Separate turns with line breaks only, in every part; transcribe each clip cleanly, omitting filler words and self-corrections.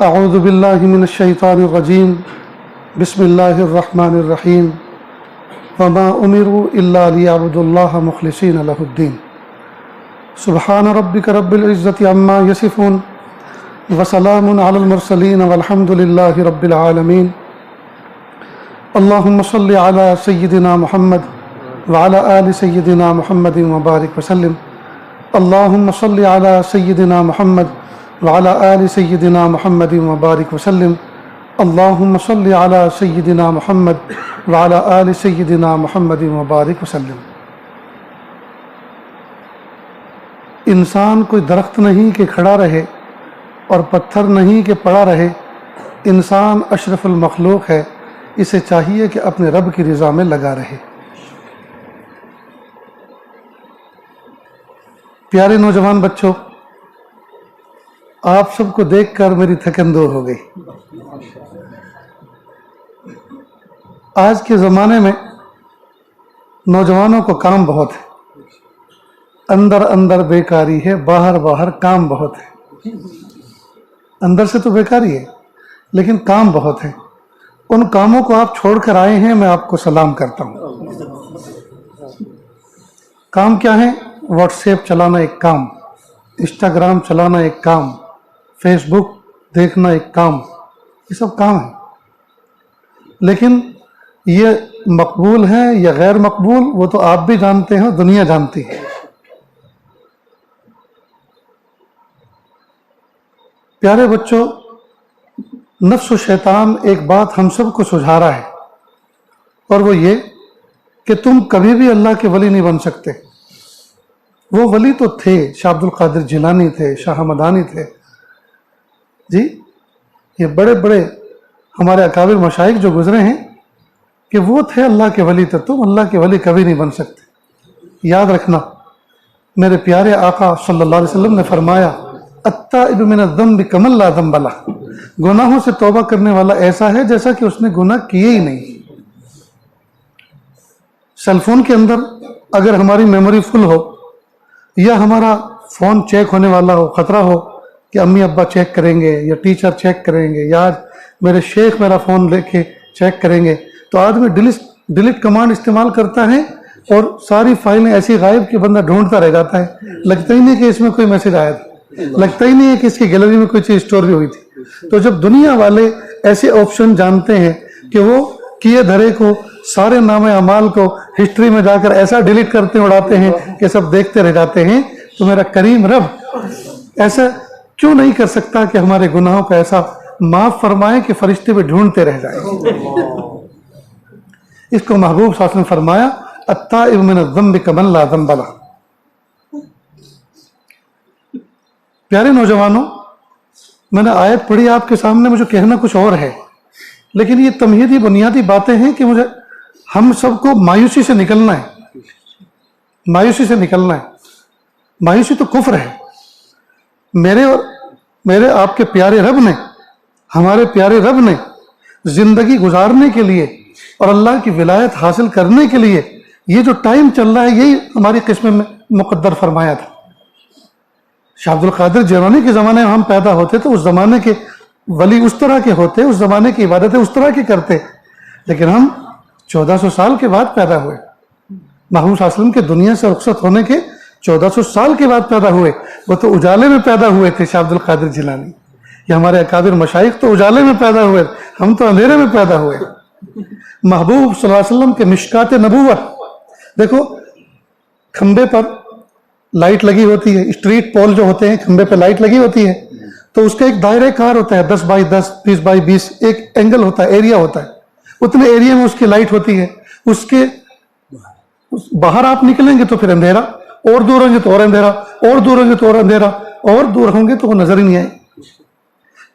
اعوذ باللہ من الشیطان الرجیم بسم اللہ الرحمن الرحیم وما امروا الا لیعبدوا اللہ مخلصین لہ الدین سبحان ربک رب العزة عما یصفون وسلام علی المرسلین والحمد للہ رب العالمین اللہم صل علی سیدنا محمد وعلی آل سیدنا محمد وبارک وسلم اللہم صل علی سیدنا محمد وعلی آل سیدنا محمد وبارک وسلم اللہم صل علی سیدنا محمد وعلی آل سیدنا محمد وبارک وسلم۔ انسان کوئی درخت نہیں کہ کھڑا رہے اور پتھر نہیں کہ پڑا رہے، انسان اشرف المخلوق ہے، اسے چاہیے کہ اپنے رب کی رضا میں لگا رہے۔ پیارے نوجوان بچوں، آپ سب کو دیکھ کر میری تھکن دور ہو گئی۔ آج کے زمانے میں نوجوانوں کو کام بہت ہے، اندر اندر بیکاری ہے، باہر باہر کام بہت ہے۔ اندر سے تو بیکاری ہے لیکن کام بہت ہے۔ ان کاموں کو آپ چھوڑ کر آئے ہیں، میں آپ کو سلام کرتا ہوں۔ کام کیا ہے؟ واٹس ایپ چلانا ایک کام، انسٹاگرام چلانا ایک کام، فیس بک دیکھنا ایک کام، یہ سب کام ہے۔ لیکن یہ مقبول ہے یا غیر مقبول وہ تو آپ بھی جانتے ہیں، دنیا جانتی ہے۔ پیارے بچوں، نفس و شیطان ایک بات ہم سب کو سجھا رہا ہے، اور وہ یہ کہ تم کبھی بھی اللہ کے ولی نہیں بن سکتے۔ وہ ولی تو تھے، شاہ عبد القادر جیلانی تھے، شاہ ہمدانی تھے، جی یہ بڑے بڑے ہمارے اکابر مشائخ جو گزرے ہیں کہ وہ تھے اللہ کے ولی، تو تم اللہ کے ولی کبھی نہیں بن سکتے۔ یاد رکھنا، میرے پیارے آقا صلی اللہ علیہ وسلم نے فرمایا التائب من الذنب کمن لا ذنب لہ، گناہوں سے توبہ کرنے والا ایسا ہے جیسا کہ اس نے گناہ کیے ہی نہیں۔ سیل فون کے اندر اگر ہماری میموری فل ہو یا ہمارا فون چیک ہونے والا ہو، خطرہ ہو کہ امی ابا چیک کریں گے یا ٹیچر چیک کریں گے یا آج میرے شیخ میرا فون لے کے چیک کریں گے، تو آدمی ڈیلیٹ کمانڈ استعمال کرتا ہے اور ساری فائلیں ایسی غائب کہ بندہ ڈھونڈتا رہ جاتا ہے، لگتا ہی نہیں کہ اس میں کوئی میسج آیا تھا، لگتا ہی نہیں ہے کہ اس کی گیلری میں کوئی چیز اسٹور بھی ہوئی تھی۔ تو جب دنیا والے ایسے آپشن جانتے ہیں کہ وہ کیے دھرے کو، سارے نام اعمال کو ہسٹری میں جا کر ایسا ڈیلیٹ کرتے اڑاتے ہیں کہ سب دیکھتے رہ جاتے ہیں، تو میرا کریم رب ایسا کیوں نہیں کر سکتا کہ ہمارے گناہوں کو ایسا معاف فرمائے کہ فرشتے بھی ڈھونڈتے رہ جائیں۔ اس کو محبوب صلی اللہ علیہ وسلم نے فرمایا التائب من الذنب کمن لا ذنب لہ۔ پیارے نوجوانوں، میں نے آیت پڑھی آپ کے سامنے، مجھے کہنا کچھ اور ہے، لیکن یہ تمہیدی بنیادی باتیں ہیں کہ مجھے ہم سب کو مایوسی سے نکلنا ہے، مایوسی سے نکلنا ہے۔ مایوسی تو کفر ہے۔ میرے آپ کے پیارے رب نے، ہمارے پیارے رب نے زندگی گزارنے کے لیے اور اللہ کی ولایت حاصل کرنے کے لیے یہ جو ٹائم چل رہا ہے، یہی ہماری قسم میں مقدر فرمایا تھا۔ شاہ عبد القادر جیلانی کے زمانے میں ہم پیدا ہوتے تو اس زمانے کے ولی اس طرح کے ہوتے، اس زمانے کی عبادتیں اس طرح کی کرتے، لیکن ہم 1400 سال کے بعد پیدا ہوئے۔ محمود صلی اللہ علیہ وسلم کے دنیا سے رخصت ہونے کے 1400 سال کے بعد پیدا ہوئے۔ وہ تو اجالے میں پیدا ہوئے تھے، شاہ عبد القادر جیلانی، یہ ہمارے اکابر مشائخ تو اجالے میں پیدا ہوئے، ہم تو اندھیرے میں پیدا ہوئے۔ محبوب صلی اللہ علیہ وسلم کے مشکات نبوت دیکھو، کھمبے پر لائٹ لگی ہوتی ہے، اسٹریٹ پول جو ہوتے ہیں کھمبے پہ لائٹ لگی ہوتی ہے، تو اس کا ایک دائرہ کار ہوتا ہے، 10 بائی 10، 20 بائی 20، ایک اینگل ہوتا ہے، ایریا ہوتا ہے، اتنے ایریا میں اس کی لائٹ ہوتی ہے۔ اس کے باہر آپ نکلیں گے تو پھر اندھیرا، اور دور ہوں گے تو اور اندھیرا، اور دور ہوں گے تو اور اندھیرا، اور دور ہوں گے تو وہ نظر ہی نہیں آئے۔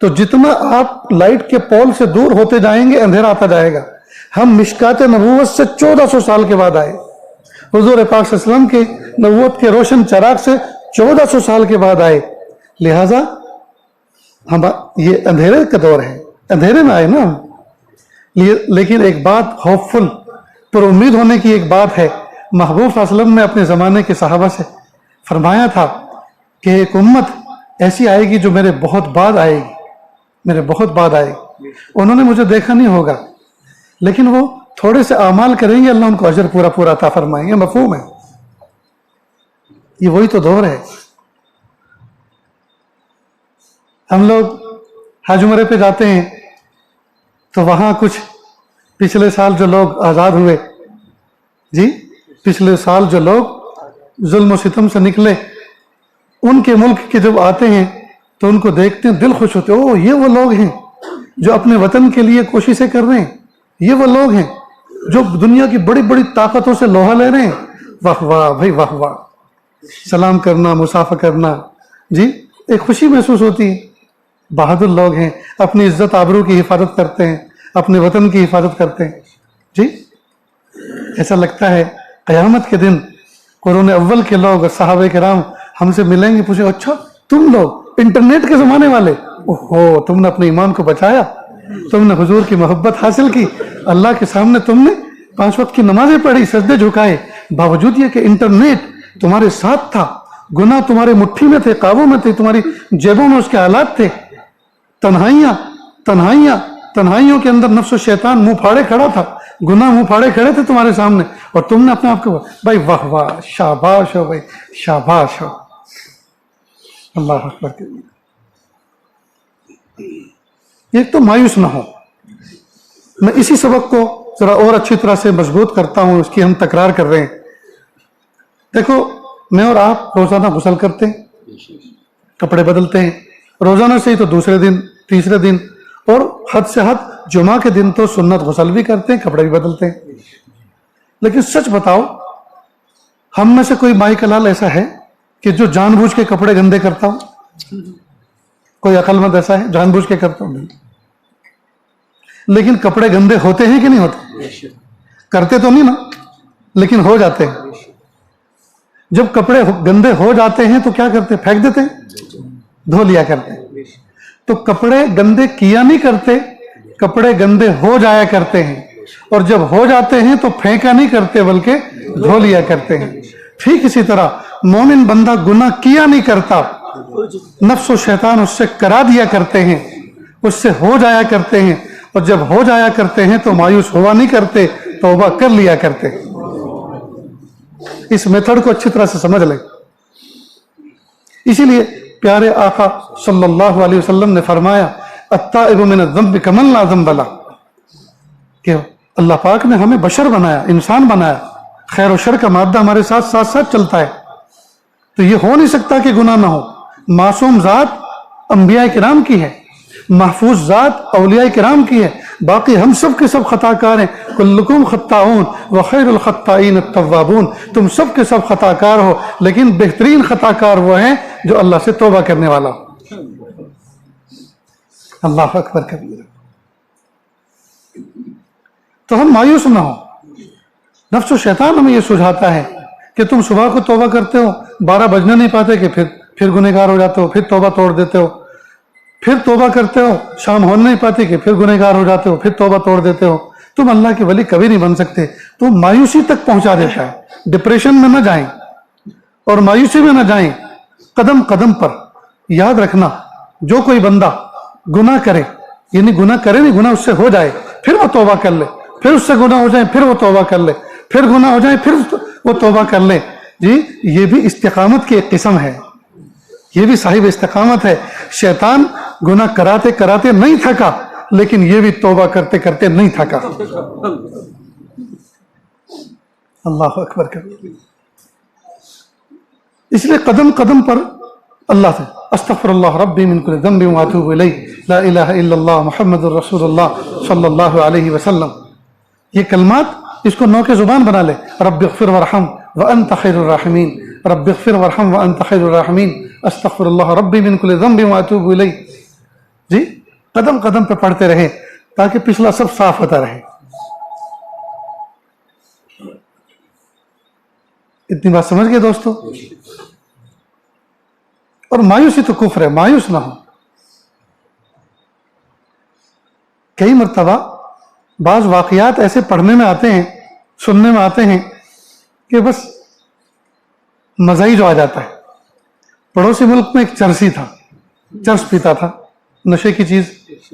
تو جتنا آپ لائٹ کے پول سے دور ہوتے جائیں گے اندھیرا آتا جائے گا۔ ہم مشکات نبوت سے 1400 سال کے بعد آئے، حضور پاک صلی اللہ علیہ وسلم کے نبوت کے روشن چراغ سے 1400 سال کے بعد آئے، لہٰذا ہم یہ اندھیرے کا دور ہے، اندھیرے میں آئے نا۔ لیکن ایک بات ہوپ فل، پر امید ہونے کی ایک بات ہے، محبوب صلی اللہ علیہ وسلم نے اپنے زمانے کے صحابہ سے فرمایا تھا کہ ایک امت ایسی آئے گی جو میرے بہت بعد آئے گی، میرے بہت بعد آئے, انہوں نے مجھے دیکھا نہیں ہوگا, لیکن وہ تھوڑے سے اعمال کریں گے, اللہ ان کو اجر پورا پورا عطا فرمائیں گے. مفہوم ہے؟ یہ وہی تو دور ہے. ہم لوگ حج عمرے پہ جاتے ہیں تو وہاں کچھ پچھلے سال جو لوگ آزاد ہوئے, جی پچھلے سال جو لوگ ظلم و ستم سے نکلے, ان کے ملک کے جب آتے ہیں تو ان کو دیکھتے ہیں, دل خوش ہوتے ہیں, او یہ وہ لوگ ہیں جو اپنے وطن کے لیے کوششیں کر رہے ہیں, یہ وہ لوگ ہیں جو دنیا کی بڑی بڑی طاقتوں سے لوہا لے رہے ہیں. واہ واہ بھائی واہ واہ. سلام کرنا, مصافحہ کرنا, جی ایک خوشی محسوس ہوتی ہے. بہادر لوگ ہیں, اپنی عزت آبرو کی حفاظت کرتے ہیں, اپنے وطن کی حفاظت کرتے ہیں. جی ایسا لگتا ہے قیامت کے دن قرون اول کے لوگ اور صحابہ کرام ہم سے ملیں گے, پوچھیں اچھا تم لوگ انٹرنیٹ کے زمانے والے, اوہو تم نے اپنے ایمان کو بچایا, تم نے حضور کی محبت حاصل کی, اللہ کے سامنے تم نے 5 وقت کی نمازیں پڑھی, سجدے جھکائے, باوجود یہ کہ انٹرنیٹ تمہارے ساتھ تھا, گناہ تمہارے مٹھی میں تھے, قابو میں تھے, تمہاری جیبوں میں اس کے آلات تھے. تنہائیوں کے اندر نفس و شیطان منہ پھاڑے کھڑا تھا, گناہ منہ پھاڑے کھڑے تھے تمہارے سامنے, اور تم نے اپنے آپ کو بھائی واہ واہ, شاباش ہو بھائی, شاباش ہو. اللہ اکبر. ایک تو مایوس نہ ہو. میں اسی سبق کو ذرا اور اچھی طرح سے مضبوط کرتا ہوں, اس کی ہم تکرار کر رہے ہیں. دیکھو میں اور آپ روزانہ غسل کرتے ہیں, کپڑے بدلتے ہیں, روزانہ سے ہی تو دوسرے دن, تیسرے دن, اور حد سے حد جمعہ کے دن تو سنت غسل بھی کرتے ہیں, کپڑے بھی بدلتے ہیں. لیکن سچ بتاؤ, ہم میں سے کوئی مائی کلال ایسا ہے کہ جو جان بوجھ کے کپڑے گندے کرتا ہوں؟ کوئی عقل مند ایسا ہے جان بوجھ کے کرتا ہوں؟ نہیں. لیکن کپڑے گندے ہوتے ہیں کہ نہیں ہوتے؟ کرتے تو نہیں نا, لیکن ہو جاتے ہیں. جب کپڑے گندے ہو جاتے ہیں تو کیا کرتے ہیں؟ پھینک دیتے ہیں, دھو لیا کرتے ہیں. تو کپڑے گندے کیا نہیں کرتے, کپڑے گندے ہو جایا کرتے ہیں, اور جب ہو جاتے ہیں تو پھینکا نہیں کرتے بلکہ دھو لیا کرتے ہیں. ٹھیک اسی طرح مومن بندہ گناہ کیا نہیں کرتا, نفس و شیطان اس سے کرا دیا کرتے ہیں, اس سے ہو جایا کرتے ہیں, اور جب ہو جایا کرتے ہیں تو مایوس ہوا نہیں کرتے, توبہ کر لیا کرتے. اس میتھڈ کو اچھی طرح سے سمجھ لیں. اسی لیے پیارے آقا صلی اللہ علیہ وسلم نے فرمایا التائب من الذنب کمن لا ذنب لہ, کہ اللہ پاک نے ہمیں بشر بنایا, انسان بنایا, خیر و شر کا مادہ ہمارے ساتھ ساتھ ساتھ چلتا ہے, تو یہ ہو نہیں سکتا کہ گناہ نہ ہو. معصوم ذات انبیاء کرام کی ہے, محفوظ ذات اولیاء کرام کی ہے, باقی ہم سب کے سب خطا کار ہیں. کلکم خطاؤن وخیر الخطائین التوابون, تم سب کے سب خطا کار ہو, لیکن بہترین خطا کار وہ ہیں جو اللہ سے توبہ کرنے والا ہو. اللہ اکبر کبیرہ. تو ہم مایوس نہ ہو. نفس و شیطان ہمیں یہ سجھاتا ہے کہ تم صبح کو توبہ کرتے ہو, 12 بجنے نہیں پاتے کہ پھر گنہگار ہو جاتے ہو, پھر توبہ توڑ دیتے ہو, پھر توبہ کرتے ہو, شام ہونے نہیں پاتی کہ پھر گنہگار ہو جاتے ہو, پھر توبہ توڑ دیتے ہو. تم اللہ کے ولی کبھی نہیں بن سکتے. تو مایوسی تک پہنچا دیتا ہے. ڈپریشن میں نہ جائیں اور مایوسی میں نہ جائیں, قدم قدم پر یاد رکھنا, جو کوئی بندہ گناہ کرے, یعنی گناہ کرے نہیں, گناہ اس سے ہو جائے, پھر وہ توبہ کر لے, پھر اس سے گناہ ہو جائے, پھر وہ توبہ کر لے, پھر گناہ ہو جائے, پھر وہ توبہ کر لے, جی یہ بھی استقامت کی ایک قسم ہے, یہ بھی صاحب استقامت ہے. شیطان گناہ کراتے کراتے نہیں تھکا, لیکن یہ بھی توبہ کرتے کرتے نہیں تھکا. اللہ اکبر کبیر. اس لیے قدم قدم پر اللہ سے استغفر اللہ ربی من کل ذنب واتوب الیہ, لا الہ الا اللہ محمد الرسول اللہ صلی اللہ علیہ وسلم. یہ کلمات اس کو نو کے زبان بنا لے. رب اغفر ورحم وانت خیر الراحمین, رب اغفر ورحم وانت خیر الراحمین, استغفر اللہ ربی من کل ذنب واتوب الیہ. جی قدم قدم پہ پڑھتے رہے تاکہ پچھلا سب صاف ہوتا رہے. اتنی بات سمجھ گئے دوستو؟ اور مایوسی تو کفر ہے, مایوس نہ ہو. کئی مرتبہ بعض واقعات ایسے پڑھنے میں آتے ہیں, سننے میں آتے ہیں کہ بس مزہ ہی جو آ جاتا ہے. پڑوسی ملک میں ایک چرسی تھا, چرس پیتا تھا, نشے کی چیز,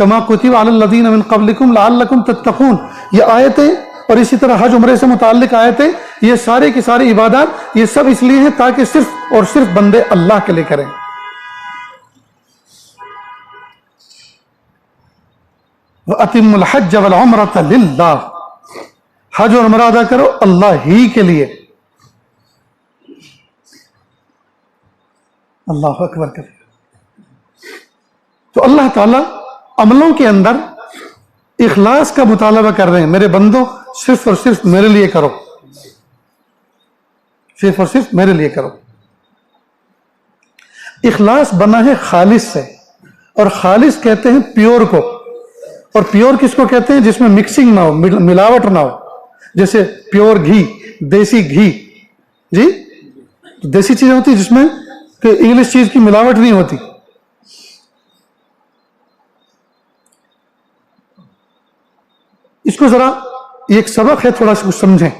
کما کتب علی الذین من قبلکم لعلکم تتقون. یہ آیتیں اور اسی طرح حج عمرے سے متعلق آیتیں، یہ سارے کی ساری عبادات یہ سب اس لیے ہیں تاکہ صرف اور صرف بندے اللہ کے لیے کریں. وَأَتِمُّ الْحَجَّ وَالْعُمْرَةَ لِلَّهِ، حج اور عمرہ ادا کرو اللہ ہی کے لیے. اللہ اکبر کرے. تو اللہ تعالیٰ عملوں کے اندر اخلاص کا مطالبہ کر رہے ہیں، میرے بندوں صرف اور صرف میرے لیے کرو، صرف اور صرف میرے لیے کرو. اخلاص بنا ہے خالص سے، اور خالص کہتے ہیں پیور کو. اور پیور کس کو کہتے ہیں؟ جس میں مکسنگ نہ ہو، ملاوٹ نہ ہو. جیسے پیور گھی، دیسی گھی. جی دیسی چیزیں ہوتی جس میں کہ انگلش چیز کی ملاوٹ نہیں ہوتی. اس کو ذرا ایک سبق ہے، تھوڑا سا کچھ سمجھیں.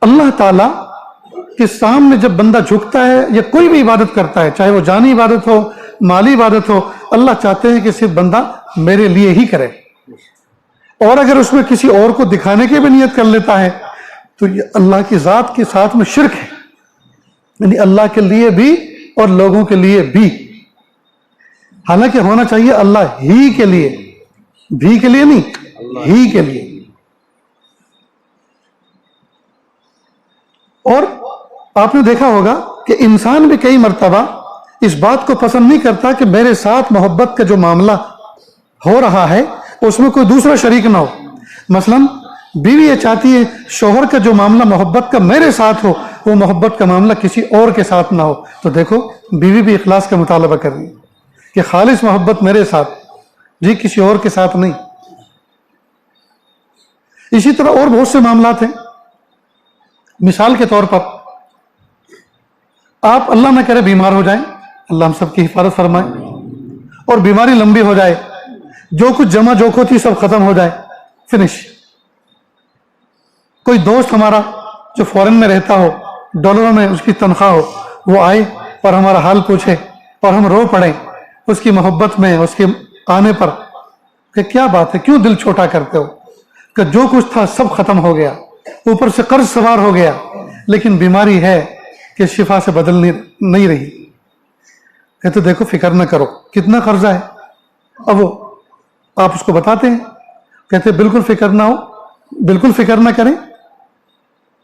اللہ تعالی کے سامنے جب بندہ جھکتا ہے یا کوئی بھی عبادت کرتا ہے، چاہے وہ جانی عبادت ہو، مالی عبادت ہو، اللہ چاہتے ہیں کہ صرف بندہ میرے لیے ہی کرے. اور اگر اس میں کسی اور کو دکھانے کی بھی نیت کر لیتا ہے تو یہ اللہ کی ذات کے ساتھ میں شرک ہے. یعنی اللہ کے لیے بھی اور لوگوں کے لیے بھی. حالانکہ ہونا چاہیے اللہ ہی کے لیے، بھی کے لیے نہیں، ہی کے لیے. اور آپ نے دیکھا ہوگا کہ انسان بھی کئی مرتبہ اس بات کو پسند نہیں کرتا کہ میرے ساتھ محبت کا جو معاملہ ہو رہا ہے اس میں کوئی دوسرا شریک نہ ہو. مثلا بیوی یہ چاہتی ہے شوہر کا جو معاملہ محبت کا میرے ساتھ ہو، وہ محبت کا معاملہ کسی اور کے ساتھ نہ ہو. تو دیکھو بیوی بھی اخلاص کا مطالبہ کر رہی ہے کہ خالص محبت میرے ساتھ، جی کسی اور کے ساتھ نہیں. اسی طرح اور بہت سے معاملات ہیں. مثال کے طور پر آپ اللہ نہ کرے بیمار ہو جائیں، اللہ ہم سب کی حفاظت فرمائے، اور بیماری لمبی ہو جائے، جو کچھ جمع جوکھو تھی سب ختم ہو جائے، فنش. کوئی دوست ہمارا جو فورن میں رہتا ہو، ڈالروں میں اس کی تنخواہ ہو، وہ آئے اور ہمارا حال پوچھے اور ہم رو پڑیں اس کی محبت میں، اس کے آنے پر کہ کیا بات ہے، کیوں دل چھوٹا کرتے ہو، کہ جو کچھ تھا سب ختم ہو گیا، اوپر سے قرض سوار ہو گیا، لیکن بیماری ہے کہ شفا سے بدل نہیں رہی. کہتے دیکھو فکر نہ کرو، کتنا قرضہ ہے. اب وہ آپ اس کو بتاتے ہیں، کہتے بالکل فکر نہ ہو، بالکل فکر نہ کریں،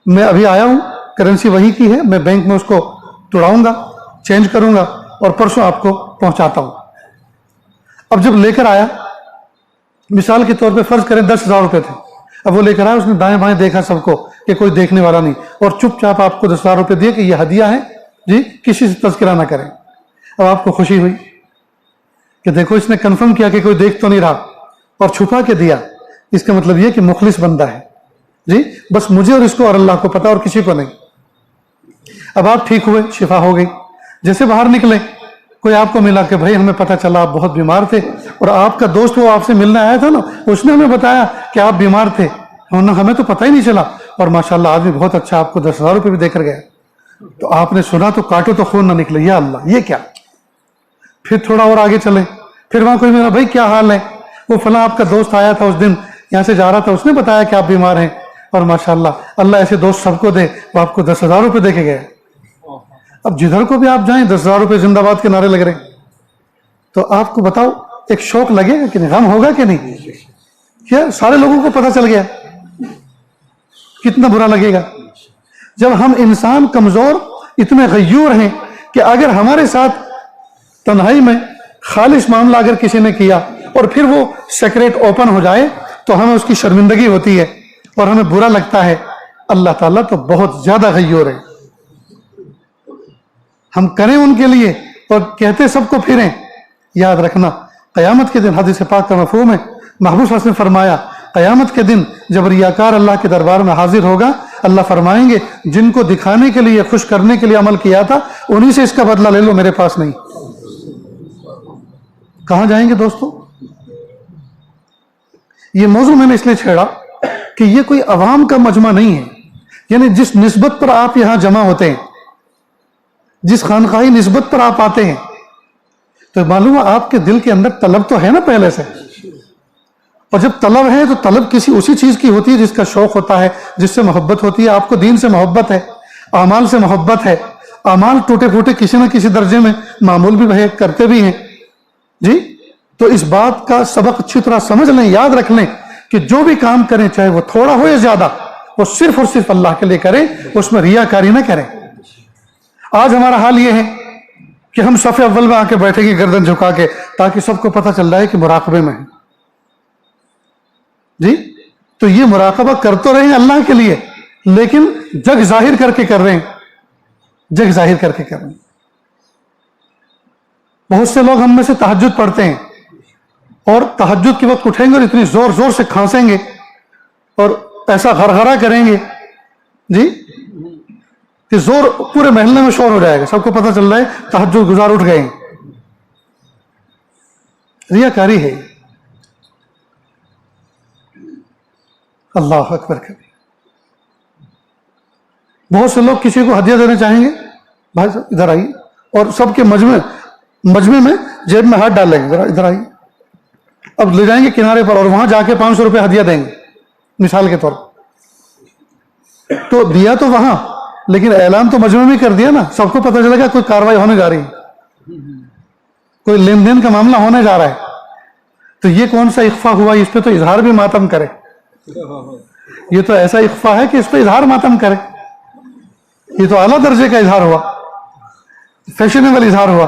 میں ابھی آیا ہوں، کرنسی وہی کی ہے، میں بینک میں اس کو توڑاؤں گا، چینج کروں گا اور پرسوں آپ کو پہنچاتا ہوں. اب جب لے کر آیا، مثال کے طور پہ فرض کریں 10,000 روپے تھے، اب وہ لے کر آیا، اس نے دائیں بائیں دیکھا سب کو کہ کوئی دیکھنے والا نہیں، اور چپ چاپ آپ کو 10,000 روپے دیے کہ یہ ہدیہ ہے جی، کسی سے تذکرہ نہ کریں. اب آپ کو خوشی ہوئی کہ دیکھو اس نے کنفرم کیا کہ کوئی دیکھ تو نہیں رہا اور چھپا کے دیا. اس کا مطلب یہ کہ مخلص بندہ ہے جی، بس مجھے اور اس کو اور اللہ کو پتا اور کسی کو نہیں. اب آپ ٹھیک ہوئے، شفا ہو گئی. جیسے باہر نکلے کوئی آپ کو ملا کہ بھائی ہمیں پتہ چلا آپ بہت بیمار تھے، اور آپ کا دوست وہ آپ سے ملنے آیا تھا نا، اس نے ہمیں بتایا کہ آپ بیمار تھے، ہمیں تو پتہ ہی نہیں چلا، اور ماشاءاللہ آدمی بہت اچھا، آپ کو 10,000 روپے بھی دے کر گیا. تو آپ نے سنا تو کاٹو تو خون نہ نکلے، یا اللہ یہ کیا. پھر تھوڑا اور آگے چلے، پھر وہاں کوئی میرا بھائی کیا حال ہے، وہ فلاں آپ کا دوست آیا تھا اس دن، یہاں سے جا رہا تھا، اس نے بتایا کہ آپ بیمار ہیں، اور ماشاءاللہ اللہ ایسے دوست سب کو دے، وہ آپ کو 10,000 روپے دے کے گئے. اب جدھر کو بھی آپ جائیں 10,000 روپے زندہ باد کے نعرے لگ رہے ہیں. تو آپ کو بتاؤ ایک شوق لگے گا کہ نہیں، غم ہوگا کہ نہیں؟ کیا سارے لوگوں کو پتہ چل گیا، کتنا برا لگے گا. جب ہم انسان کمزور اتنے غیور ہیں کہ اگر ہمارے ساتھ تنہائی میں خالص معاملہ اگر کسی نے کیا اور پھر وہ سیکریٹ اوپن ہو جائے تو ہمیں اس کی شرمندگی ہوتی ہے اور ہمیں برا لگتا ہے. اللہ تعالیٰ تو بہت زیادہ غیور ہے. ہم کریں ان کے لیے اور کہتے سب کو پھریں. یاد رکھنا قیامت کے دن، حدیث پاک کا مفہوم ہے، محبوب صلی اللہ علیہ وسلم نے فرمایا قیامت کے دن جب ریاکار اللہ کے دربار میں حاضر ہوگا، اللہ فرمائیں گے جن کو دکھانے کے لیے، خوش کرنے کے لیے عمل کیا تھا انہی سے اس کا بدلہ لے لو، میرے پاس نہیں. کہاں جائیں گے دوستو؟ یہ موضوع میں نے اس لیے چھیڑا کہ یہ کوئی عوام کا مجمع نہیں ہے. یعنی جس نسبت پر آپ یہاں جمع ہوتے ہیں، جس خانقاہی نسبت پر آپ آتے ہیں، تو معلوم ہے آپ کے دل کے اندر طلب تو ہے نا پہلے سے, اور جب طلب ہے تو طلب کسی اسی چیز کی ہوتی ہے جس کا شوق ہوتا ہے, جس سے محبت ہوتی ہے. آپ کو دین سے محبت ہے, اعمال سے محبت ہے. اعمال ٹوٹے پھوٹے کسی نہ کسی درجے میں معمول بھی کرتے بھی ہیں جی. تو اس بات کا سبق اچھی طرح سمجھ لیں, یاد رکھ لیں کہ جو بھی کام کریں چاہے وہ تھوڑا ہو یا زیادہ, وہ صرف اور صرف اللہ کے لیے کریں, اس میں ریاکاری نہ کریں. آج ہمارا حال یہ ہے کہ ہم صف اول میں آ کے بیٹھے گے گردن جھکا کے, تاکہ سب کو پتہ چل جائے کہ مراقبے میں ہیں جی. تو یہ مراقبہ کر تو رہے ہیں اللہ کے لیے, لیکن جگ ظاہر کر کے کر رہے ہیں, جگ ظاہر کر کے کر رہے ہیں. بہت سے لوگ ہم میں سے تہجد پڑھتے ہیں اور تہجد کے وقت اٹھیں گے اور اتنی زور زور سے کھانسیں گے اور ایسا غرغرہ کریں گے جی کہ زور پورے محلے میں شور ہو جائے گا, سب کو پتہ چل رہا ہے تہجد گزار اٹھ گئے ہیں. ریاکاری ہے. اللہ اکبر کبھی. بہت سے لوگ کسی کو ہدیہ دینا چاہیں گے, بھائی صاحب ادھر آئیے, اور سب کے مجمع میں جیب میں ہاتھ ڈال لیں گے, ذرا ادھر آئیے. اب لے جائیں گے کنارے پر اور وہاں جا کے 500 روپے ہدیہ دیں گے مثال کے طور پر. تو دیا تو وہاں, لیکن اعلان تو مجمع میں کر دیا نا, سب کو پتہ چلے گا کوئی کاروائی ہونے جا رہی ہے, کوئی لین دین کا معاملہ ہونے جا رہا ہے. تو یہ کون سا اخفا ہوا؟ اس پہ تو اظہار بھی ماتم کرے. یہ تو ایسا اخفا ہے کہ اس پہ اظہار ماتم کرے. یہ تو اعلیٰ درجے کا اظہار ہوا, فیشنیبل اظہار ہوا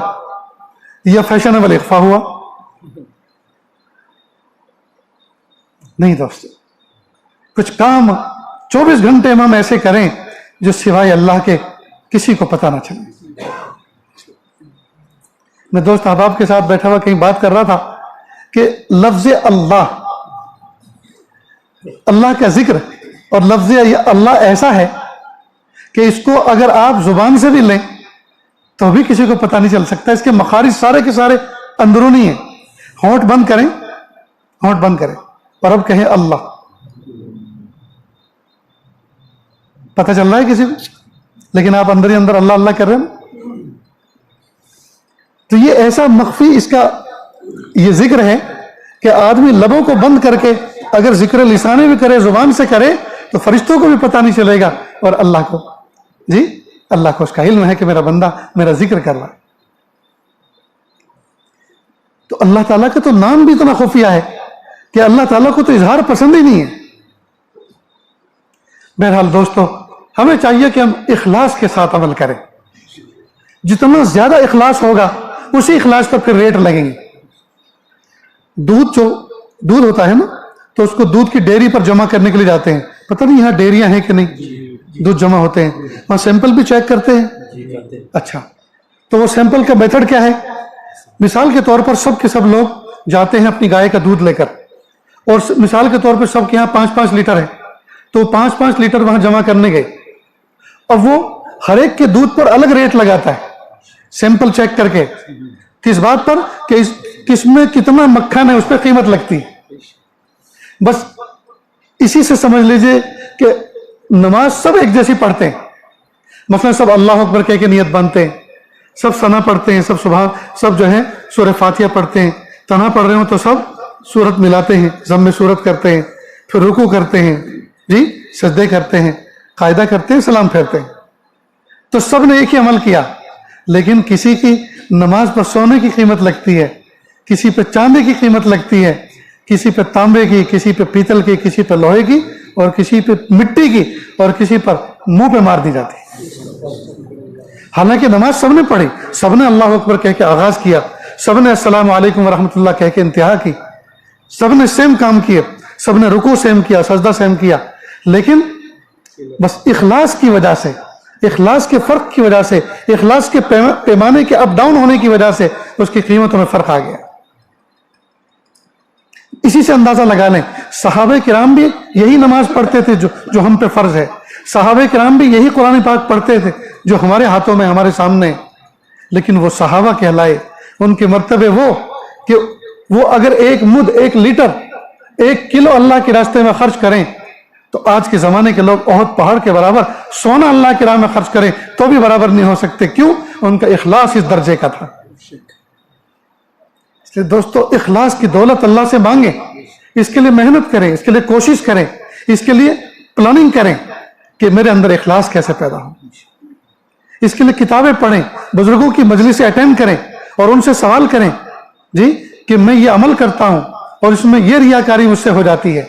یا فیشنیبل اخفا ہوا. نہیں دوستو, کچھ کام 24 گھنٹے میں ہم ایسے کریں جو سوائے اللہ کے کسی کو پتہ نہ چلے. میں دوست احباب کے ساتھ بیٹھا ہوا کہیں بات کر رہا تھا کہ لفظ اللہ کا ذکر اور لفظ اللہ ایسا ہے کہ اس کو اگر آپ زبان سے بھی لیں تو بھی کسی کو پتہ نہیں چل سکتا. اس کے مخارج سارے کے سارے اندرونی ہیں. ہونٹ بند کریں, ہونٹ بند کریں اور اب کہیں اللہ, پتہ چل رہا ہے کسی کو, لیکن آپ اندر ہی اندر اللہ اللہ کر رہے ہیں. تو یہ ایسا مخفی اس کا یہ ذکر ہے کہ آدمی لبوں کو بند کر کے اگر ذکر لسانے بھی کرے, زبان سے کرے, تو فرشتوں کو بھی پتہ نہیں چلے گا, اور اللہ کو جی اللہ کو اس کا علم ہے کہ میرا بندہ میرا ذکر کر رہا ہے. تو اللہ تعالیٰ کا تو نام بھی اتنا خفیہ ہے کہ اللہ تعالیٰ کو تو اظہار پسند ہی نہیں ہے. بہرحال دوستو, ہمیں چاہیے کہ ہم اخلاص کے ساتھ عمل کریں. جتنا زیادہ اخلاص ہوگا اسی اخلاص پر پھر ریٹ لگیں گے. دودھ ہوتا ہے نا, تو اس کو دودھ کی ڈیری پر جمع کرنے کے لیے جاتے ہیں. پتہ نہیں یہاں ڈیریاں ہیں کہ نہیں, دودھ جمع ہوتے ہیں, وہاں سیمپل بھی چیک کرتے ہیں. اچھا, تو وہ سیمپل کا میتھڈ کیا ہے؟ مثال کے طور پر سب کے سب لوگ جاتے ہیں اپنی گائے کا دودھ لے کر, اور مثال کے طور پر سب کے یہاں 5-5 لیٹر ہے, تو 5-5 لیٹر وہاں جمع کرنے گئے, اور وہ ہر ایک کے دودھ پر الگ ریٹ لگاتا ہے سیمپل چیک کر کے. کس بات پر؟ کہ کس میں کتنا مکھن ہے اس پہ قیمت لگتی ہے. بس اسی سے سمجھ لیجئے کہ نماز سب ایک جیسی پڑھتے ہیں. مثلا سب اللہ اکبر کہہ کے نیت باندھتے ہیں, سب ثنا پڑھتے ہیں, سب جو ہے سورہ فاتحہ پڑھتے ہیں. ثنا پڑھ رہے ہوں تو سب سورت ملاتے ہیں, ضم سورت کرتے ہیں, پھر رکوع کرتے ہیں جی, سجدے کرتے ہیں, قاعدہ کرتے ہیں, سلام پھیرتے ہیں. تو سب نے ایک ہی عمل کیا, لیکن کسی کی نماز پر سونے کی قیمت لگتی ہے, کسی پہ چاندی کی قیمت لگتی ہے, کسی پہ تانبے کی, کسی پہ پیتل کی, کسی پہ لوہے کی, اور کسی پہ مٹی کی, اور کسی پر منہ پہ مار دی جاتی ہے. حالانکہ نماز سب نے پڑھی, سب نے اللہ اکبر کہہ کے آغاز کیا, سب نے السلام علیکم ورحمۃ اللہ کہہ کے انتہا کی, سب نے سیم کام کیے, سب نے رکوع سیم کیا, سجدہ سیم کیا, لیکن بس اخلاص کی وجہ سے, اخلاص کے فرق کی وجہ سے, اخلاص کے پیمانے کے اپ ڈاؤن ہونے کی وجہ سے اس کی قیمتوں میں فرق آ گیا. اسی سے اندازہ لگا لیں, صحابہ کرام بھی یہی نماز پڑھتے تھے جو ہم پہ فرض ہے, صحابہ کرام بھی یہی قرآن پاک پڑھتے تھے جو ہمارے ہاتھوں میں ہمارے سامنے, لیکن وہ صحابہ کہلائے. ان کے مرتبے وہ کہ وہ اگر 1 مد 1 لیٹر 1 کلو اللہ کے راستے میں خرچ کریں, تو آج کے زمانے کے لوگ احد پہاڑ کے برابر سونا اللہ کی راہ میں خرچ کریں تو بھی برابر نہیں ہو سکتے. کیوں؟ ان کا اخلاص اس درجے کا تھا. اس لیے دوستو اخلاص کی دولت اللہ سے مانگیں، اس کے لیے محنت کریں، اس کے لیے کوشش کریں، اس کے لیے پلاننگ کریں کہ میرے اندر اخلاص کیسے پیدا ہو۔ اس کے لیے کتابیں پڑھیں، بزرگوں کی مجلسیں اٹینڈ کریں اور ان سے سوال کریں جی کہ میں یہ عمل کرتا ہوں اور اس میں یہ ریاکاری مجھ سے ہو جاتی ہے،